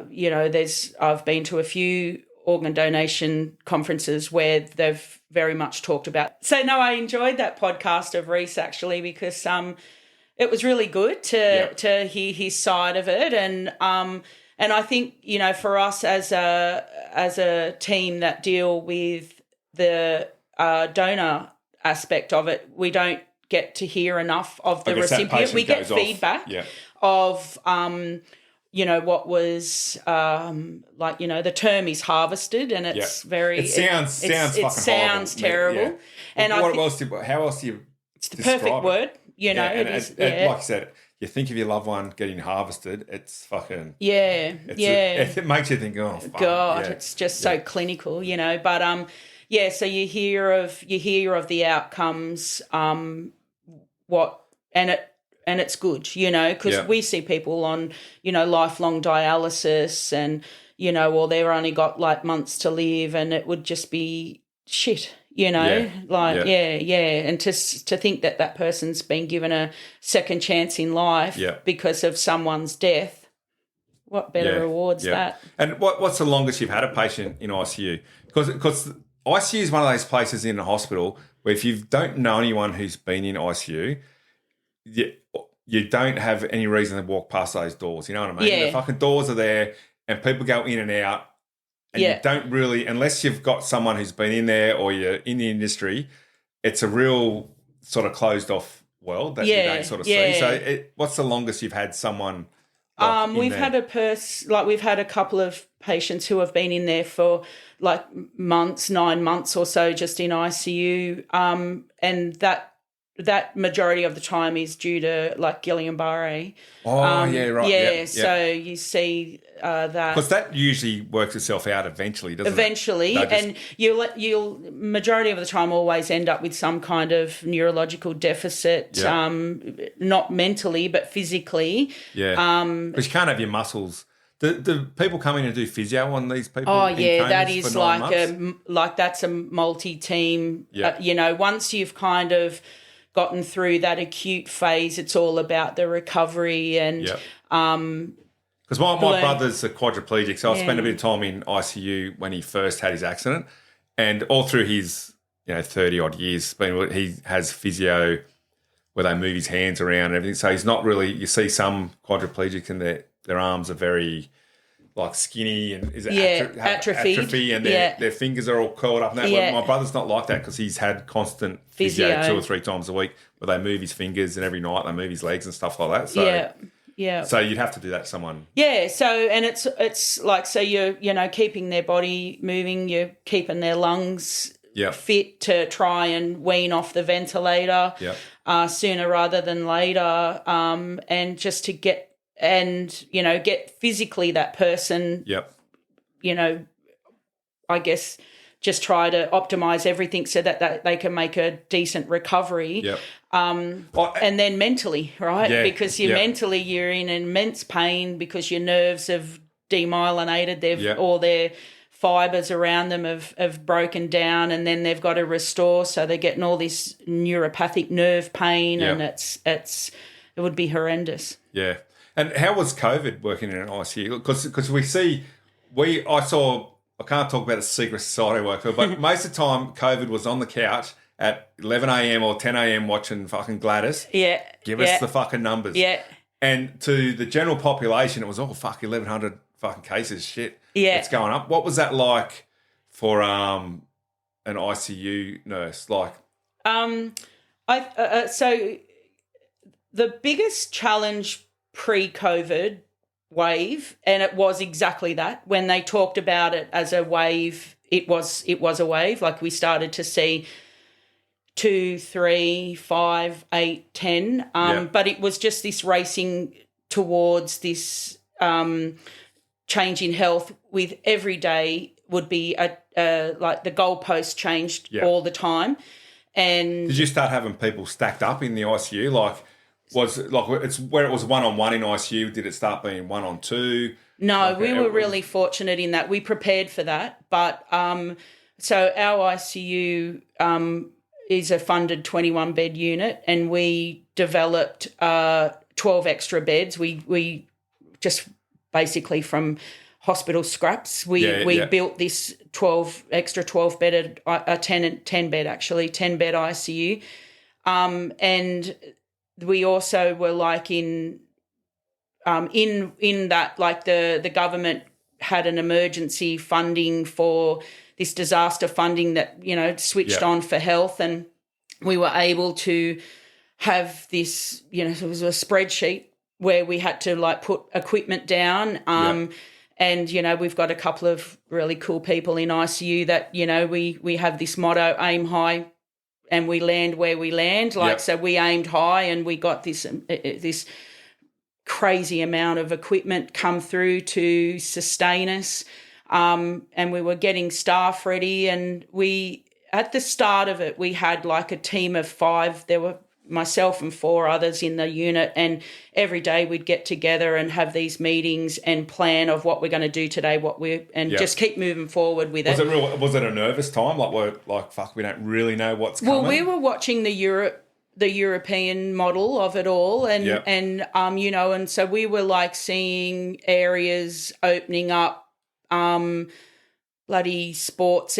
you know, I've been to a few organ donation conferences where they've very much talked about. So, no, I enjoyed that podcast of Reese actually, because it was really good to hear his side of it, and I think, you know, for us as a team that deal with the donor aspect of it, we don't get to hear enough of the recipient. We get feedback of, you know, what was like, you know, the term is harvested, and it's very. It sounds terrible. Yeah. And how else do you? It's the perfect word. You know, it is. Like I said, you think of your loved one getting harvested, it's fucking. It makes you think, oh, fuck, God, it's just so clinical, you know. But so you hear of the outcomes. And it's good, you know, because we see people on, you know, lifelong dialysis, and, you know, or they've only got like months to live, and it would just be shit, you know, and to think that person's been given a second chance in life because of someone's death. What better rewards that? And what's the longest you've had a patient in ICU? Because ICU is one of those places in a hospital where if you don't know anyone who's been in ICU, you don't have any reason to walk past those doors. You know what I mean? Yeah. The fucking doors are there, and people go in and out, and you don't really, unless you've got someone who's been in there or you're in the industry, it's a real sort of closed off world that you don't sort of see. So what's the longest you've had someone? We've had a couple of patients who have been in there for like 9 months or so, just in ICU, and that majority of the time is due to like Guillain-Barré. Right. So you see that. Because that usually works itself out eventually, doesn't it? Eventually, and you'll majority of the time always end up with some kind of neurological deficit, not mentally but physically. Yeah. Because you can't have your muscles. Do people come in and do physio on these people? Oh yeah, that is like that's a multi-team. You know, once you've kind of gotten through that acute phase, it's all about the recovery and. Because my brother's a quadriplegic, so I spent a bit of time in ICU when he first had his accident, and all through his 30-odd years, he has physio where they move his hands around and everything. So he's not really. You see some quadriplegics and their arms are very like skinny and atrophy, and their fingers are all curled up. And that. My brother's not like that because he's had constant physio 2 or 3 times a week where they move his fingers, and every night they move his legs and stuff like that. So so you'd have to do that to someone. Yeah. So and it's like, so you're keeping their body moving, you're keeping their lungs fit to try and wean off the ventilator sooner rather than later, and just to get physically that person. I guess just try to optimize everything so that they can make a decent recovery. And then mentally, right? Because mentally you're in immense pain because your nerves have demyelinated. All their fibers around them have broken down, and then they've got to restore. So they're getting all this neuropathic nerve pain, and it would be horrendous. Yeah. And how was COVID working in an ICU? Because I can't talk about the secret society work, but most of the time COVID was on the couch at 11 a.m. or 10 a.m. watching fucking Gladys. Yeah. Give us the fucking numbers. Yeah. And to the general population, it was, 1,100 fucking cases. Shit. Yeah. It's going up. What was that like for an ICU nurse? Like, so the biggest challenge pre-COVID wave, and it was exactly that. When they talked about it as a wave, it was a wave. Like we started to see 2, 3, 5, 8, 10. But it was just this racing towards this change in health with every day would be like the goalpost changed all the time. And did you start having people stacked up in the ICU? Like, was it like it's where it was 1-on-1 in ICU? Did it start being 1-on-2? No, like we were really fortunate in that we prepared for that. But so our ICU is a funded 21-bed unit, and we developed 12 extra beds. We just basically from hospital scraps, we built this 12-bedded, 10-bed actually, 10-bed ICU. And we also were like in that, like the government had an emergency funding for this disaster funding that, switched on for health, and we were able to have this, it was a spreadsheet where we had to like put equipment down. And, we've got a couple of really cool people in ICU that, we have this motto, aim high and we land where we land. So we aimed high and we got this crazy amount of equipment come through to sustain us. And we were getting staff ready, and at the start of it, we had like a team of 5. There were myself and 4 others in the unit, and every day we'd get together and have these meetings and plan of what we're going to do today, just keep moving forward with it. Was it a nervous time? Fuck, we don't really know what's coming? Well, we were watching the European model of it all, and so we were like seeing areas opening up, bloody sports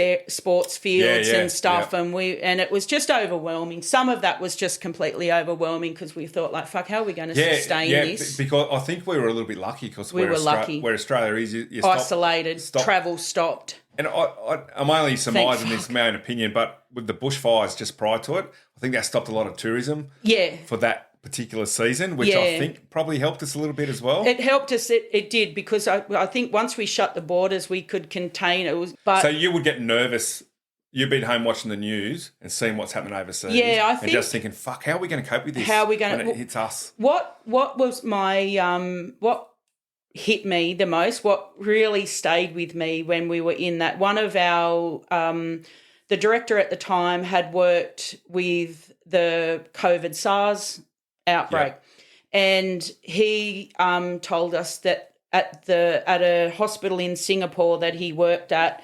fields and stuff, and it was just overwhelming. Some of that was just completely overwhelming because we thought like, fuck, how are we going to sustain this? Because I think we were a little bit lucky because we were lucky. Where Australia is, you isolated, travel stopped. And I'm only surmising this in my own opinion, but with the bushfires just prior to it, I think that stopped a lot of tourism for that particular season, which I think probably helped us a little bit as well. It helped us. It did, because I think once we shut the borders, we could contain it. So you would get nervous. You've been home watching the news and seeing what's happening overseas. Yeah, I think. And just thinking, fuck, how are we going to cope with this? How are we going to? When it hits us? What was my what hit me the most? What really stayed with me when we were in that? One of our the director at the time had worked with the COVID SARS outbreak, and he told us that at a hospital in Singapore that he worked at,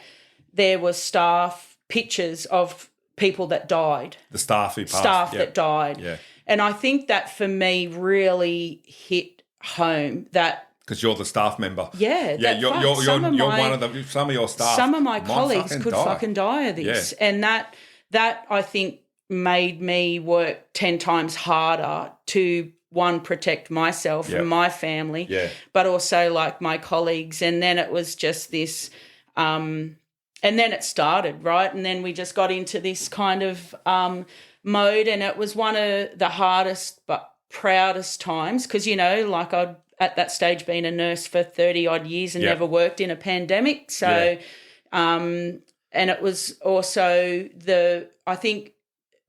there were staff pictures of people that died. The staff who passed. That died. Yeah. And I think that for me really hit home that. Because you're the staff member. Yeah. You're one of them. Some of your staff. Some of my colleagues could fucking die of this. Yeah. And that I think made me work 10 times harder to, one, protect myself and my family, but also like my colleagues. And then it was just this, and then it started, right? And then we just got into this kind of mode, and it was one of the hardest but proudest times because, I'd at that stage been a nurse for 30-odd years and never worked in a pandemic. So, and it was also I think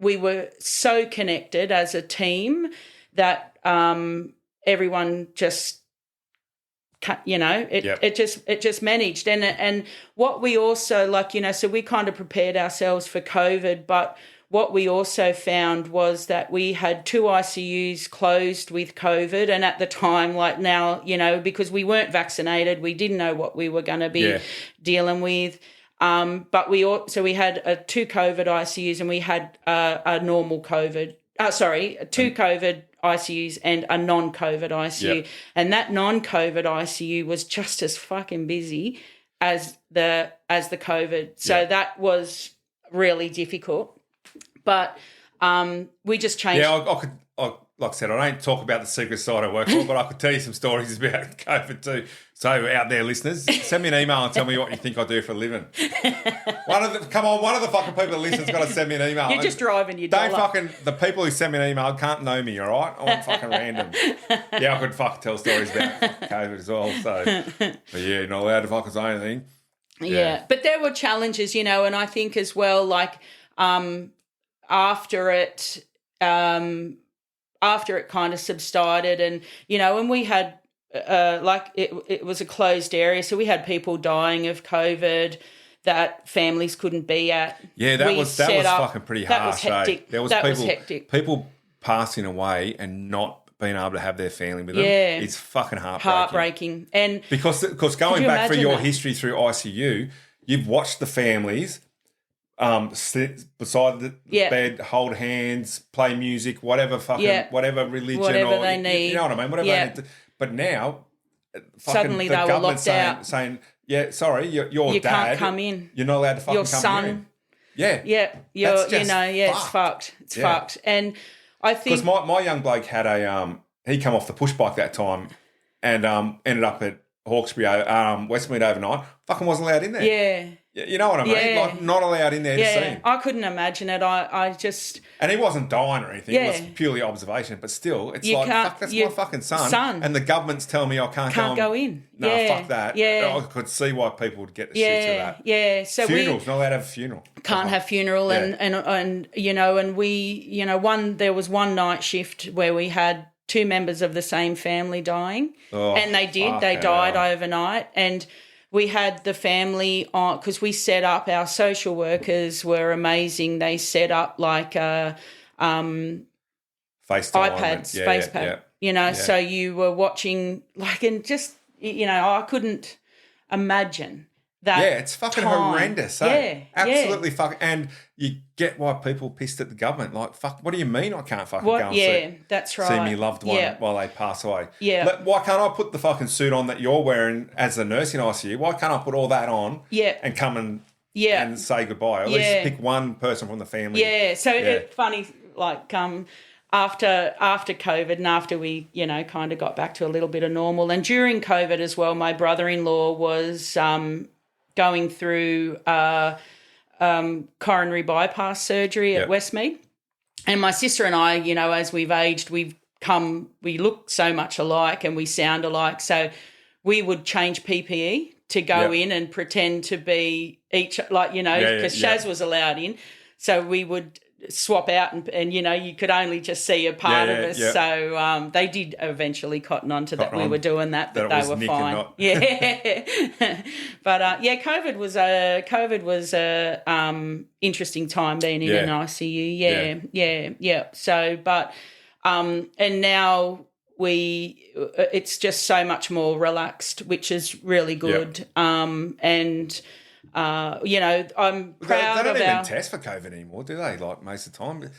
we were so connected as a team that everyone just, it just managed. And what we also so we kind of prepared ourselves for COVID, but what we also found was that we had 2 ICUs closed with COVID, and at the time, like now, because we weren't vaccinated, we didn't know what we were going to be dealing with. But we had 2 COVID ICUs, and we had a normal COVID. 2 COVID ICUs and a non-COVID ICU, and that non-COVID ICU was just as fucking busy as the COVID. So that was really difficult. But we just changed. Yeah, like I said, I don't talk about the secret side I work for, but I could tell you some stories about COVID too. So out there, listeners, send me an email and tell me what you think I do for a living. One of the fucking people that listen's got to send me an email. You're just driving your dollar. The people who send me an email can't know me, all right? I'm fucking random. Yeah, I could fucking tell stories about COVID as well. So, but yeah, you're not allowed to fucking say anything. Yeah, but there were challenges, and I think as well, like after it kind of subsided, and and we had it was a closed area, so we had people dying of COVID that families couldn't be at. Yeah, that was fucking pretty harsh. That was hectic. There was hectic. People passing away and not being able to have their family with them. Yeah. It's fucking heartbreaking. And because going back through your history through ICU, you've watched the families sit beside the bed, hold hands, play music, whatever whatever religion whatever they need. You know what I mean? Whatever they need to, but now suddenly they were locked out. Saying, yeah, sorry, your you dad can't come in. You're not allowed to fucking your come son, in. Yeah. Yeah. It's fucked. It's fucked. And I think because my young bloke had he come off the push bike that time and ended up at Hawkesbury Westmead overnight. Fucking wasn't allowed in there. Yeah. You know what I mean? Yeah. Like not allowed in there to see him. I couldn't imagine it. I just... And he wasn't dying or anything. It was purely observation. But still, it's fuck, that's my fucking son. And the government's telling me I can't go in. No, fuck that. Yeah. I could see why people would get the shit to that. Yeah. So funerals, not allowed to have a funeral. Can't have funeral and you know, and we, you know, there was one night shift where we had 2 members of the same family dying. Oh, and they died overnight. And we had the family on, because we set up, our social workers were amazing. They set up like FaceTime iPads, FacePad, you know, so you were watching like, and just, you know, I couldn't imagine that. Yeah, it's fucking horrendous. Absolutely fucking. And you get why people pissed at the government. Like, fuck, what do you mean I can't fucking go and that's right. see me loved one while they pass away? Yeah. Why can't I put the fucking suit on that you're wearing as a nurse in ICU? Why can't I put all that on and come and say goodbye? At least pick one person from the family. Yeah, so it's funny, like after COVID and after we, you know, kind of got back to a little bit of normal, and during COVID as well, my brother-in-law was going through coronary bypass surgery at Westmead. And my sister and I, you know, as we've aged, we look so much alike and we sound alike. So we would change PPE to go in and pretend to be each, like, you know, because Shaz was allowed in. So we would swap out and, you know, you could only just see a part of us. Yeah. So they did eventually cotton on to that we were doing that, but they were fine. But COVID was a interesting time being in an ICU. Yeah. So, but and now it's just so much more relaxed, which is really good. And you know, I'm proud they of don't even test for COVID anymore, do they? Like most of the time. They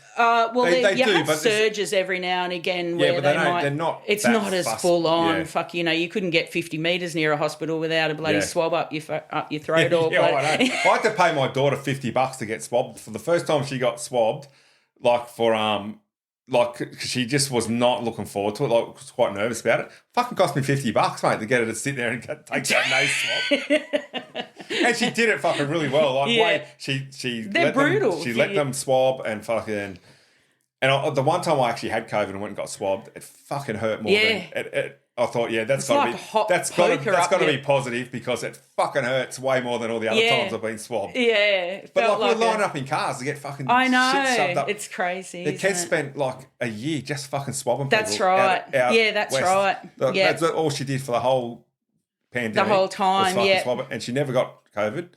do, have surges every now and again where they're not. It's not as full on. Yeah. Fuck, you know, you couldn't get 50 metres near a hospital without a bloody swab up your throat. Or I had to pay my daughter $50 to get swabbed for the first time she got swabbed, cause she just was not looking forward to it. Like, was quite nervous about it. Fucking cost me $50, mate, to get her to sit there and take that nose swab. And she did it fucking really well. Like, they're brutal. She let them swab and fucking. And the one time I actually had COVID and went and got swabbed, it fucking hurt more than I thought. Yeah, that's got to be positive because it fucking hurts way more than all the other times I've been swabbed. Yeah, but we're lining up in cars to get fucking shit shoved up. It's crazy. The kids spent like a year just fucking swabbing people. That's right. Out that's west. right. That's all she did for the whole pandemic. The whole time, swabbing, and she never got COVID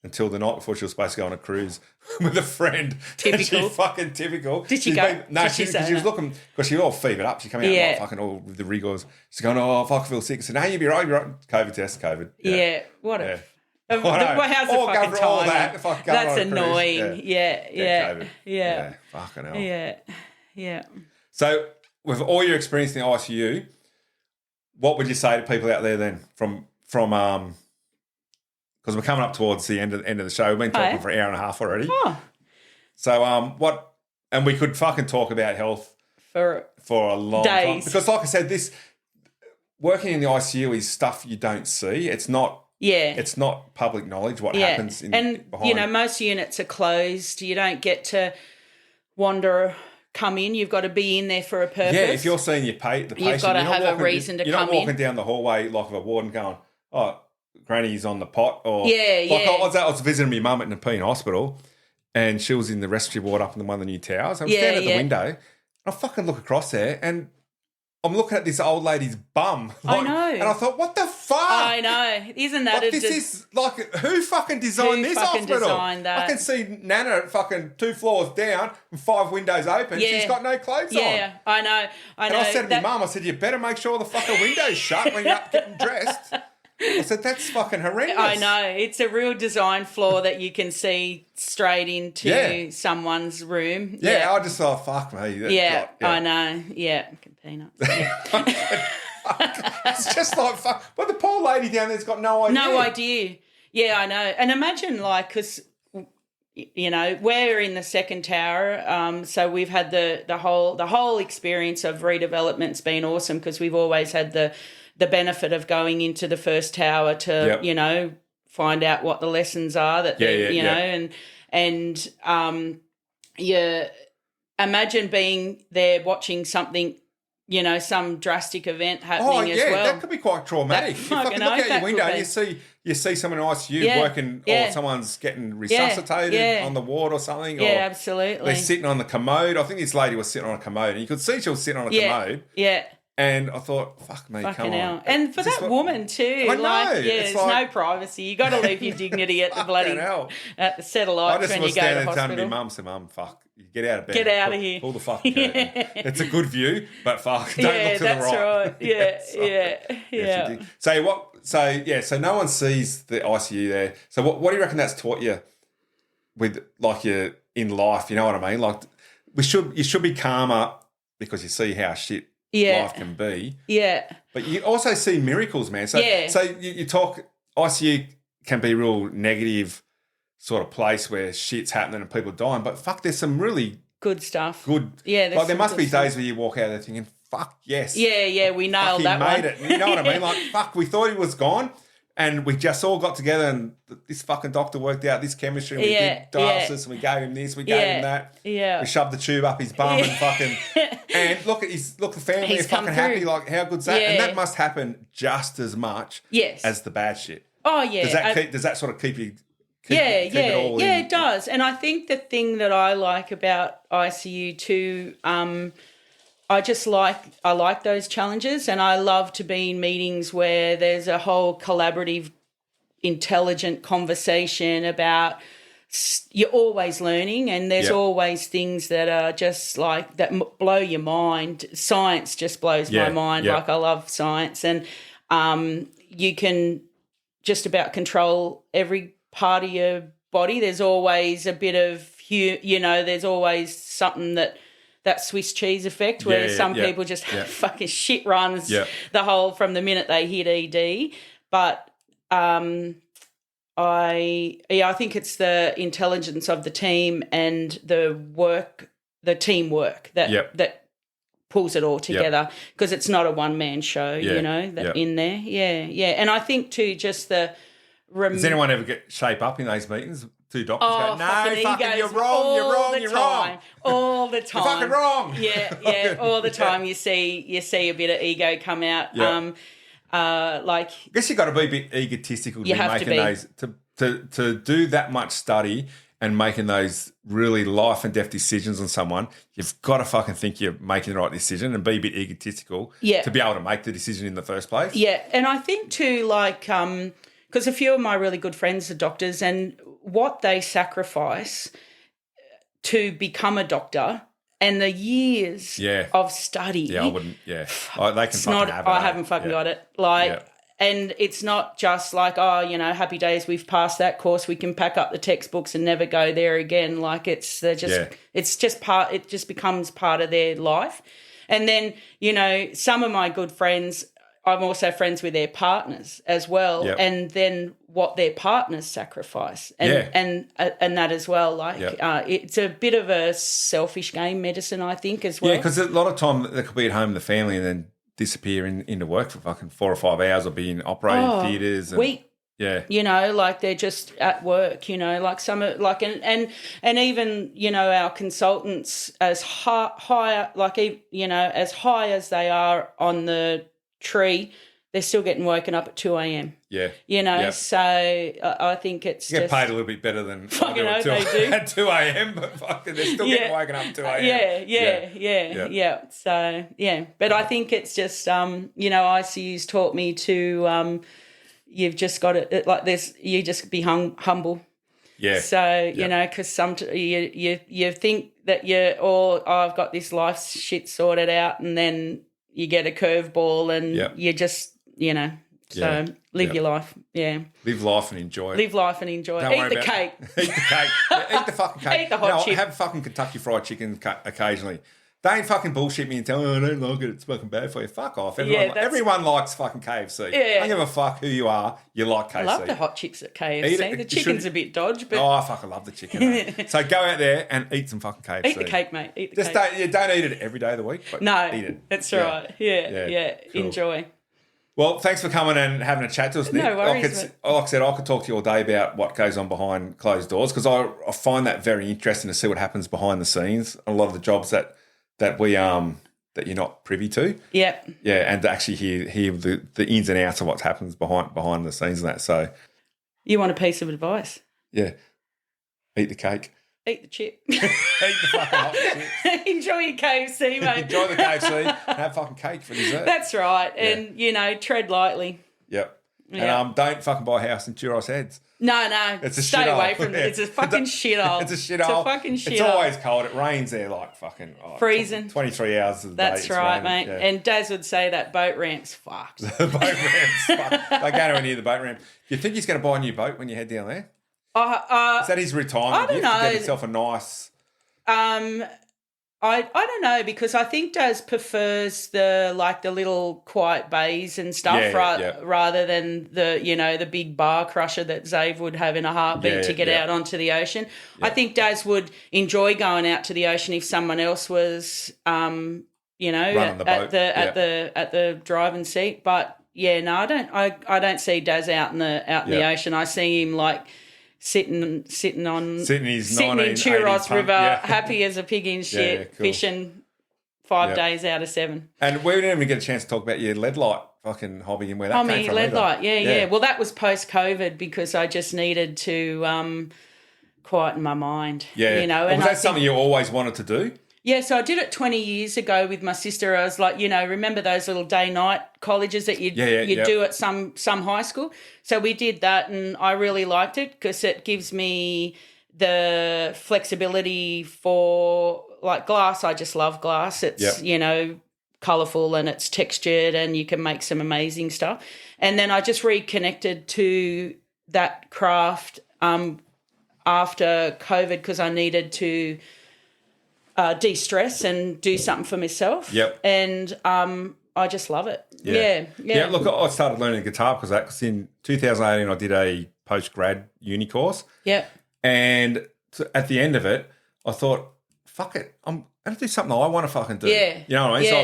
until the night before she was supposed to go on a cruise with a friend. Typical. Typical. Did she go? She was looking, because she was all fevered up. She came out like fucking all with the rigors. She's going, oh, fuck, I feel sick. I said, no, you'll be right. COVID test, COVID. Yeah. What a... How's the fucking time? All that, that's annoying. Yeah. Fucking hell. Yeah. So, with all your experience in the ICU, what would you say to people out there then from because we're coming up towards the end of the show. We've been talking for an hour and a half already. Oh. So and we could fucking talk about health for a long time. Because like I said, this working in the ICU is stuff you don't see. It's not it's not public knowledge what happens behind. You know, most units are closed. You don't get to come in. You've got to be in there for a purpose. Yeah, if you're seeing the patient, you've got to have a reason to come in. You're not walking down the hallway like of a warden going, oh, Granny's on the pot, or I was visiting my mum at Nepean Hospital, and she was in the respiratory ward up in one of the new towers. I'm standing at the window, and I fucking look across there, and I'm looking at this old lady's bum. I know. And I thought, what the fuck? I know. Isn't that this is like, who fucking designed this hospital? Designed that? I can see Nana fucking 2 floors down and 5 windows open. Yeah. She's got no clothes on. Yeah, I know. And I said to my mum, I said, you better make sure the fucking window's shut when you're up getting dressed. I said, that's fucking horrendous. I know. It's a real design flaw that you can see straight into someone's room. Yeah, I just thought, fuck me. I know. Yeah, peanuts. Yeah. It's just like, fuck. But the poor lady down there's got no idea. No idea. Yeah, I know. And imagine, like, because, you know, we're in the second tower, so we've had the whole experience of redevelopment's been awesome because we've always had the benefit of going into the first tower to, you know, find out what the lessons are that you know, and you imagine being there watching something, you know, some drastic event happening as well. That could be quite traumatic. You fucking look out your window and you see someone in ICU working or someone's getting resuscitated on the ward or something. Yeah, or absolutely. They're sitting on the commode. I think this lady was sitting on a commode and you could see she was sitting on a commode. Yeah. And I thought, fuck me, come on. And for that woman too, I know. Like, there's no privacy. You got to leave your dignity at the bloody at the set of lights when you go to hospital. I just was standing telling my mum, said, Mum, fuck, get out of bed. Get out of here. Pull the fucking curtain. It's a good view, but fuck, don't look to the right. That's right. Yeah. So no one sees the ICU there. So what do you reckon that's taught you with, like, your in life? You know what I mean? Like, you should be calmer because you see how shit life can be. Yeah. But you also see miracles, man. So you talk, ICU can be a real negative sort of place where shit's happening and people are dying, but fuck, there's some really good stuff. Yeah. Like there must be days where you walk out there thinking, fuck, yes. Yeah, we nailed that one. He made it. You know what I mean? Like, fuck, we thought he was gone and we just all got together and this fucking doctor worked out this chemistry and we did dialysis and we gave him this, we gave him that. Yeah. We shoved the tube up his bum and fucking... And look, the family are fucking happy. Like, how good's that? And that must happen just as much as the bad shit. Oh, yeah. Does that sort of keep you... It does. And I think the thing that I like about ICU too, I like those challenges and I love to be in meetings where there's a whole collaborative, intelligent conversation about you're always learning and there's always things that are just like that blow your mind. Science just blows my mind. Like I love science and you can just about control every part of your body. There's always a bit of, there's always something that Swiss cheese effect where some people just have fucking shit runs the whole from the minute they hit ED. But I think it's the intelligence of the team and the teamwork that pulls it all together because it's not a one-man show, in there. Yeah. And I think too just the... Does anyone ever shape up in those meetings? Two doctors go, no, fucking you're wrong, you're wrong. All the time. You're fucking wrong. Yeah, all the time you see a bit of ego come out. I guess you've got to be a bit egotistical to be making those, to do that much study and making those really life and death decisions on someone, you've got to fucking think you're making the right decision and be a bit egotistical to be able to make the decision in the first place. Yeah, and I think too, like, because a few of my really good friends are doctors and what they sacrifice to become a doctor and the years of study. Yeah, I wouldn't, they can fucking have it. I haven't fucking got it. And it's not just like, happy days, we've passed that course, we can pack up the textbooks and never go there again. Like it just becomes part of their life. And then, some of my good friends, I'm also friends with their partners as well, and then what their partners sacrifice, and that as well. Like it's a bit of a selfish game, medicine, I think, as well. Yeah, because a lot of time they could be at home with the family and then disappear into work for fucking 4 or 5 hours or be in operating theatres. Like they're just at work. Like some like and even our consultants as high as they are on the tree, they're still getting woken up at 2 a.m. Yeah. You know, so I think it's you get just... paid a little bit better than fucking I do they do. at 2 a.m, but fucking they're still getting woken up at 2 a.m. Yeah. So, yeah. But I think it's just, you know, ICU's taught me to, you've just got to, like this, you just be humble. Yeah. So, you know, because you think that I've got this life shit sorted out, and then you get a curveball and you just, you know, so live your life. Yeah. Live life and enjoy it. Live life and enjoy it. Eat the cake. Eat the cake. Yeah, eat the fucking cake. Eat the hot chip. Have fucking Kentucky Fried Chicken occasionally. Don't fucking bullshit me and tell me, I don't like it, it's fucking bad for you. Fuck off. Everyone likes fucking KFC. Yeah. I don't give a fuck who you are. You like KFC. I love the hot chips at KFC. The chicken's a bit dodge, but... Oh, I fucking love the chicken. So go out there and eat some fucking KFC. Eat the cake, mate. Eat the cake. Don't eat it every day of the week, but eat it. That's right. Yeah. Cool. Enjoy. Well, thanks for coming and having a chat to us, Nick. No worries. Like I said, I could talk to you all day about what goes on behind closed doors, because I find that very interesting to see what happens behind the scenes. A lot of the jobs that we that you're not privy to. Yeah. Yeah, and to actually hear the ins and outs of what happens behind the scenes and that. So you want a piece of advice? Yeah. Eat the cake. Eat the chip. Eat the fucking hot chips. Enjoy your KFC, mate. Enjoy the KFC and have fucking cake for dessert. That's right. Yeah. And, you know, tread lightly. Yep. And don't fucking buy a house in Churros Heads. No. It's a Stay shithole. away from it. It's a fucking shithole. It's a shithole. It's a fucking shithole. It's always cold. It rains there like fucking... freezing. 23 hours a day. That's right, raining. mate. Yeah. And Daz would say that boat ramp's fucked. The boat ramp's fucked. They go anywhere near the boat ramp. Do you think he's going to buy a new boat when you head down there? Is that his retirement? I don't know. To get himself a nice... I don't know, because I think Daz prefers the little quiet bays and stuff rather than the big bar crusher that Zave would have in a heartbeat to get out onto the ocean. Yeah. I think Daz would enjoy going out to the ocean if someone else was at the driving seat. But I don't see Daz out in the ocean. I see him sitting in Churros River, happy as a pig in shit, fishing 5 days out of 7. And we didn't even get a chance to talk about your lead light fucking hobby and where that came from. Lead light, yeah. Well, that was post-COVID because I just needed to quieten my mind. Yeah. You know, and was that something you always wanted to do? Yeah, so I did it 20 years ago with my sister. I was like, remember those little day-night colleges that you'd do at some high school? So we did that, and I really liked it because it gives me the flexibility for, glass. I just love glass. It's, colourful and it's textured and you can make some amazing stuff. And then I just reconnected to that craft after COVID because I needed to de-stress and do something for myself. Yep. And I just love it. Yeah. Look, I started learning guitar because in 2018 I did a post-grad uni course. Yep. And at the end of it, I thought, fuck it, I'm going to do something I want to fucking do. Yeah. You know what I mean? So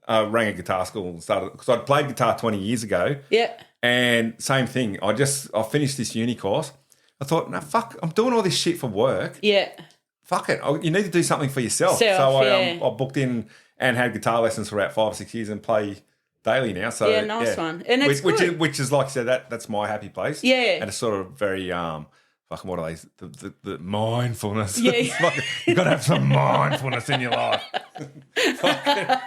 I rang a guitar school and started, because I'd played guitar 20 years ago. Yeah. And same thing, I finished this uni course. I thought, no, fuck, I'm doing all this shit for work. Yeah. Fuck it, you need to do something for yourself. I booked in and had guitar lessons for about 5 or 6 years and play daily now. So nice one. And it's which is like I said, that's my happy place. Yeah. And it's sort of very fucking, what are they? The mindfulness. Yeah. You've got to have some mindfulness in your life. The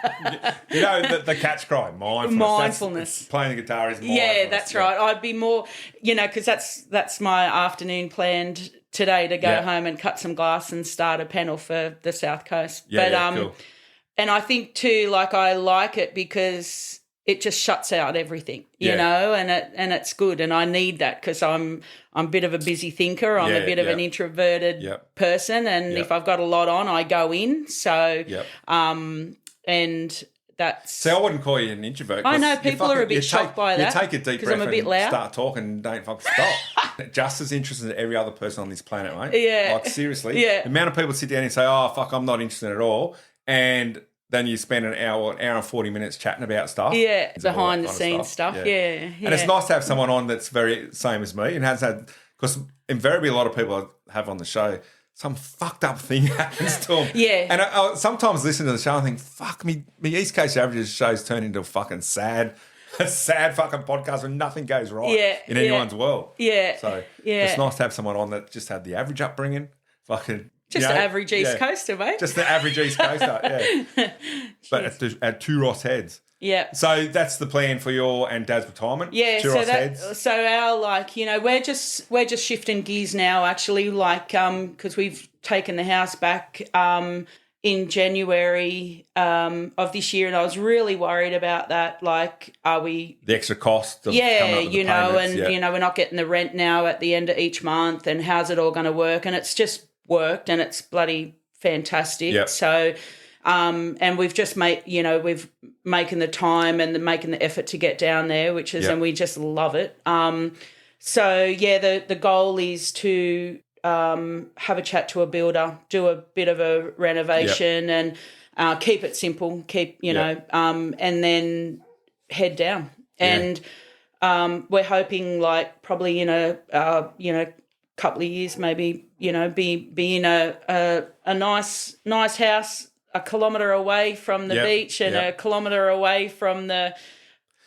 cat's cry, mindfulness. Playing the guitar is mindfulness. Yeah, that's right. I'd be more, because that's my afternoon planned today, to go home and cut some glass and start a panel for the South Coast. Cool. And I think too, I like it because it just shuts out everything, you know, and it's good. And I need that because I'm a bit of a busy thinker. I'm a bit of an introverted person, and if I've got a lot on, I go in. So, and that's... So I wouldn't call you an introvert. I know people are a bit shocked by that. You take a deep breath I'm a bit loud. Start talking and don't fucking stop. Just as interested as every other person on this planet, mate. Yeah. Seriously. Yeah. The amount of people sit down and say, oh, fuck, I'm not interested at all. And then you spend an hour and 40 minutes chatting about stuff. Yeah, behind the scenes stuff. Yeah. And it's nice to have someone on that's very same as me and has had, because invariably a lot of people I have on the show some fucked up thing happens to them. Yeah. And I sometimes listen to the show and think, fuck me, East Coast Averages shows turn into a fucking sad fucking podcast when nothing goes right in anyone's world. Yeah. So it's nice to have someone on that just had the average upbringing. Fucking just the average East Coaster, mate. Just the average East Coaster, yeah. But at two Ross heads. Yeah. So that's the plan for your and Dad's retirement. Yeah. Two Ross heads. So our we're just shifting gears now. Actually, because we've taken the house back in January of this year, and I was really worried about that. Like, are we the extra cost? Of coming up with payments, we're not getting the rent now at the end of each month, and how's it all going to work? And it's just worked, and it's bloody fantastic. Yep. So. And we've just we've making the time and making the effort to get down there, which is, and we just love it. The goal is to have a chat to a builder, do a bit of a renovation, and keep it simple, and then head down. And we're hoping, like, probably in a couple of years, maybe be in a nice house. A kilometre away from the beach and a kilometre away from the...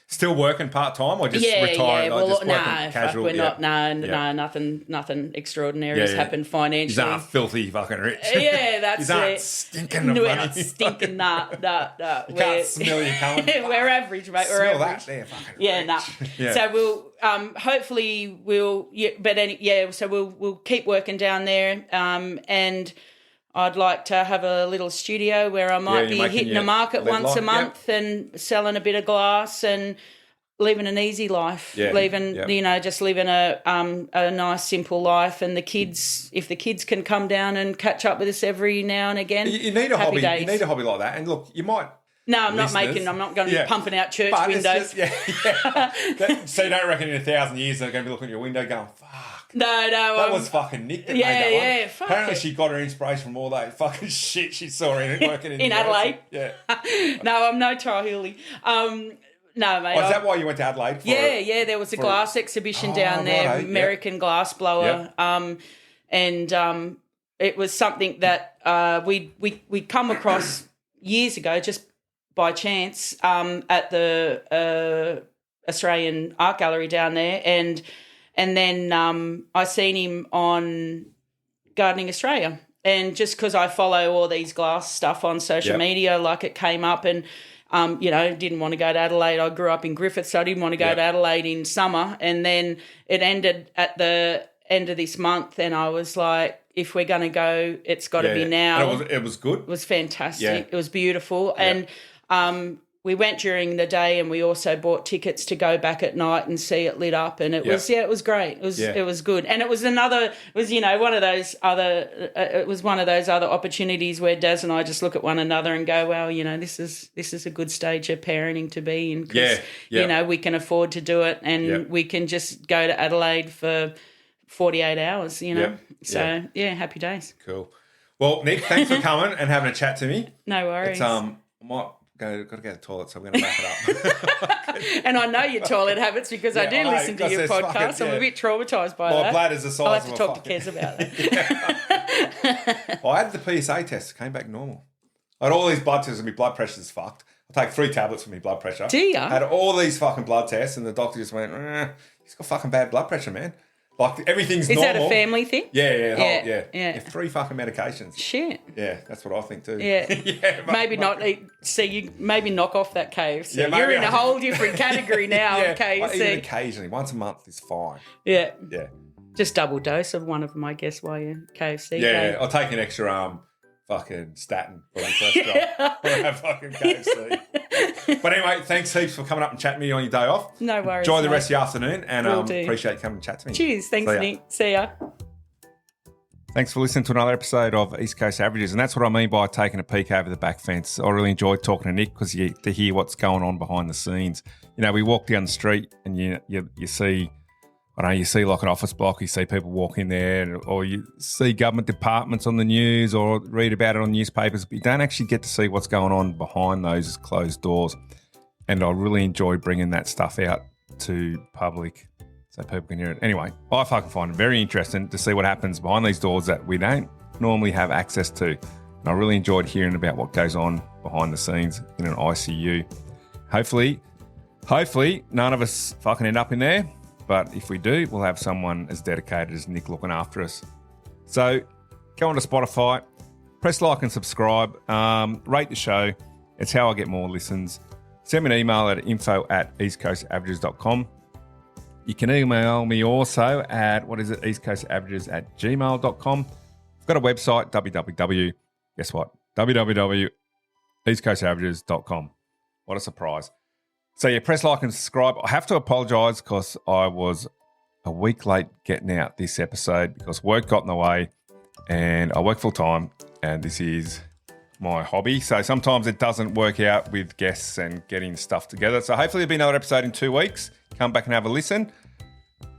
Still working part-time or just retiring? Yeah, just casual? We're not. No, nothing extraordinary has happened financially. These aren't filthy fucking rich. Yeah, that's These aren't stinking of money. We're not stinking, nah. You can't smell you coming. We're average, mate. We're smell average. That there, fucking rich. Yeah. So we'll, hopefully so we'll keep working down there, and... I'd like to have a little studio where I might be hitting the market once a month and selling a bit of glass and living an easy life. Yeah. Just living a nice, simple life. And the kids, if the kids can come down and catch up with us every now and again, you need a hobby. Days. You need a hobby like that. And look, you might. No, I'm not going to be pumping out church windows. So you don't reckon in 1,000 years they're going to be looking at your window going, fuck. No. That was fucking Nick that made that one. Fuck Apparently she got her inspiration from all that fucking shit she saw working in Adelaide. Yeah. No, I'm no Trahilly. No, mate. Is that why you went to Adelaide? There was a glass exhibition down there, American glass blower. And it was something that we come across years ago just by chance at the Australian Art Gallery down there, and then I seen him on Gardening Australia, and just because I follow all these glass stuff on social media, like it came up, and didn't want to go to Adelaide. I grew up in Griffith, so I didn't want to go to Adelaide in summer, and then it ended at the end of this month, and I was like, if we're going to go, it's got to be now. And it was good. It was fantastic. Yeah. It was beautiful. Yeah. And we went during the day, and we also bought tickets to go back at night and see it lit up. And it was great. It was good. And it was one of those other opportunities where Daz and I just look at one another and go, well, this is a good stage of parenting to be in. Because, we can afford to do it, and we can just go to Adelaide for 48 hours, So, happy days. Cool. Well, Nick, thanks for coming and having a chat to me. No worries. I might got to go to the toilet, so I'm going to wrap it up. And I know your toilet habits because I do listen to your podcast. I'm a bit traumatised by that. My bladder's the size of I'll have to talk to Kez about that. I had the PSA test. Came back normal. I had all these blood tests and my blood pressure's fucked. I take 3 tablets for my blood pressure. Do you? I had all these fucking blood tests, and the doctor just went, he's got fucking bad blood pressure, man. Like, everything's normal. Is that a family thing? Yeah. 3 fucking medications. Shit. Yeah, that's what I think too. Yeah. Maybe not. See, you maybe knock off that KFC. Yeah, you're in a whole different category now. KFC. Even occasionally, once a month is fine. Yeah. Yeah. Just double dose of one of them, I guess, while you're KFC. Yeah, I'll take an extra fucking statin for the cholesterol when I have fucking KFC. But anyway, thanks heaps for coming up and chatting to me on your day off. No worries. Enjoy the rest of your afternoon, and Will do. appreciate you coming and chat to me. Cheers. Thanks, Nick. See ya. Thanks for listening to another episode of East Coast Averages, and that's what I mean by taking a peek over the back fence. I really enjoyed talking to Nick because you get to hear what's going on behind the scenes. We walk down the street and you see, you see like an office block, you see people walk in there, or you see government departments on the news or read about it on newspapers, but you don't actually get to see what's going on behind those closed doors. And I really enjoy bringing that stuff out to public so people can hear it. Anyway, I fucking find it very interesting to see what happens behind these doors that we don't normally have access to. And I really enjoyed hearing about what goes on behind the scenes in an ICU. Hopefully none of us fucking end up in there. But if we do, we'll have someone as dedicated as Nick looking after us. So go on to Spotify, press like and subscribe, rate the show. It's how I get more listens. Send me an email at info@eastcoastaverages.com. You can email me also at, eastcoastaverages@gmail.com. I've got a website, www.eastcoastaverages.com. What a surprise. So yeah, press like and subscribe. I have to apologise because I was a week late getting out this episode because work got in the way and I work full time and this is my hobby. So sometimes it doesn't work out with guests and getting stuff together. So hopefully there'll be another episode in 2 weeks. Come back and have a listen.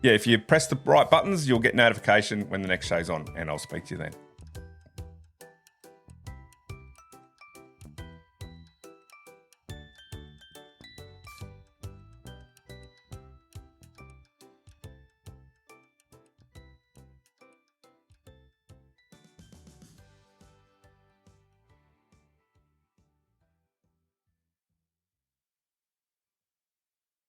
Yeah, if you press the right buttons, you'll get notification when the next show's on and I'll speak to you then.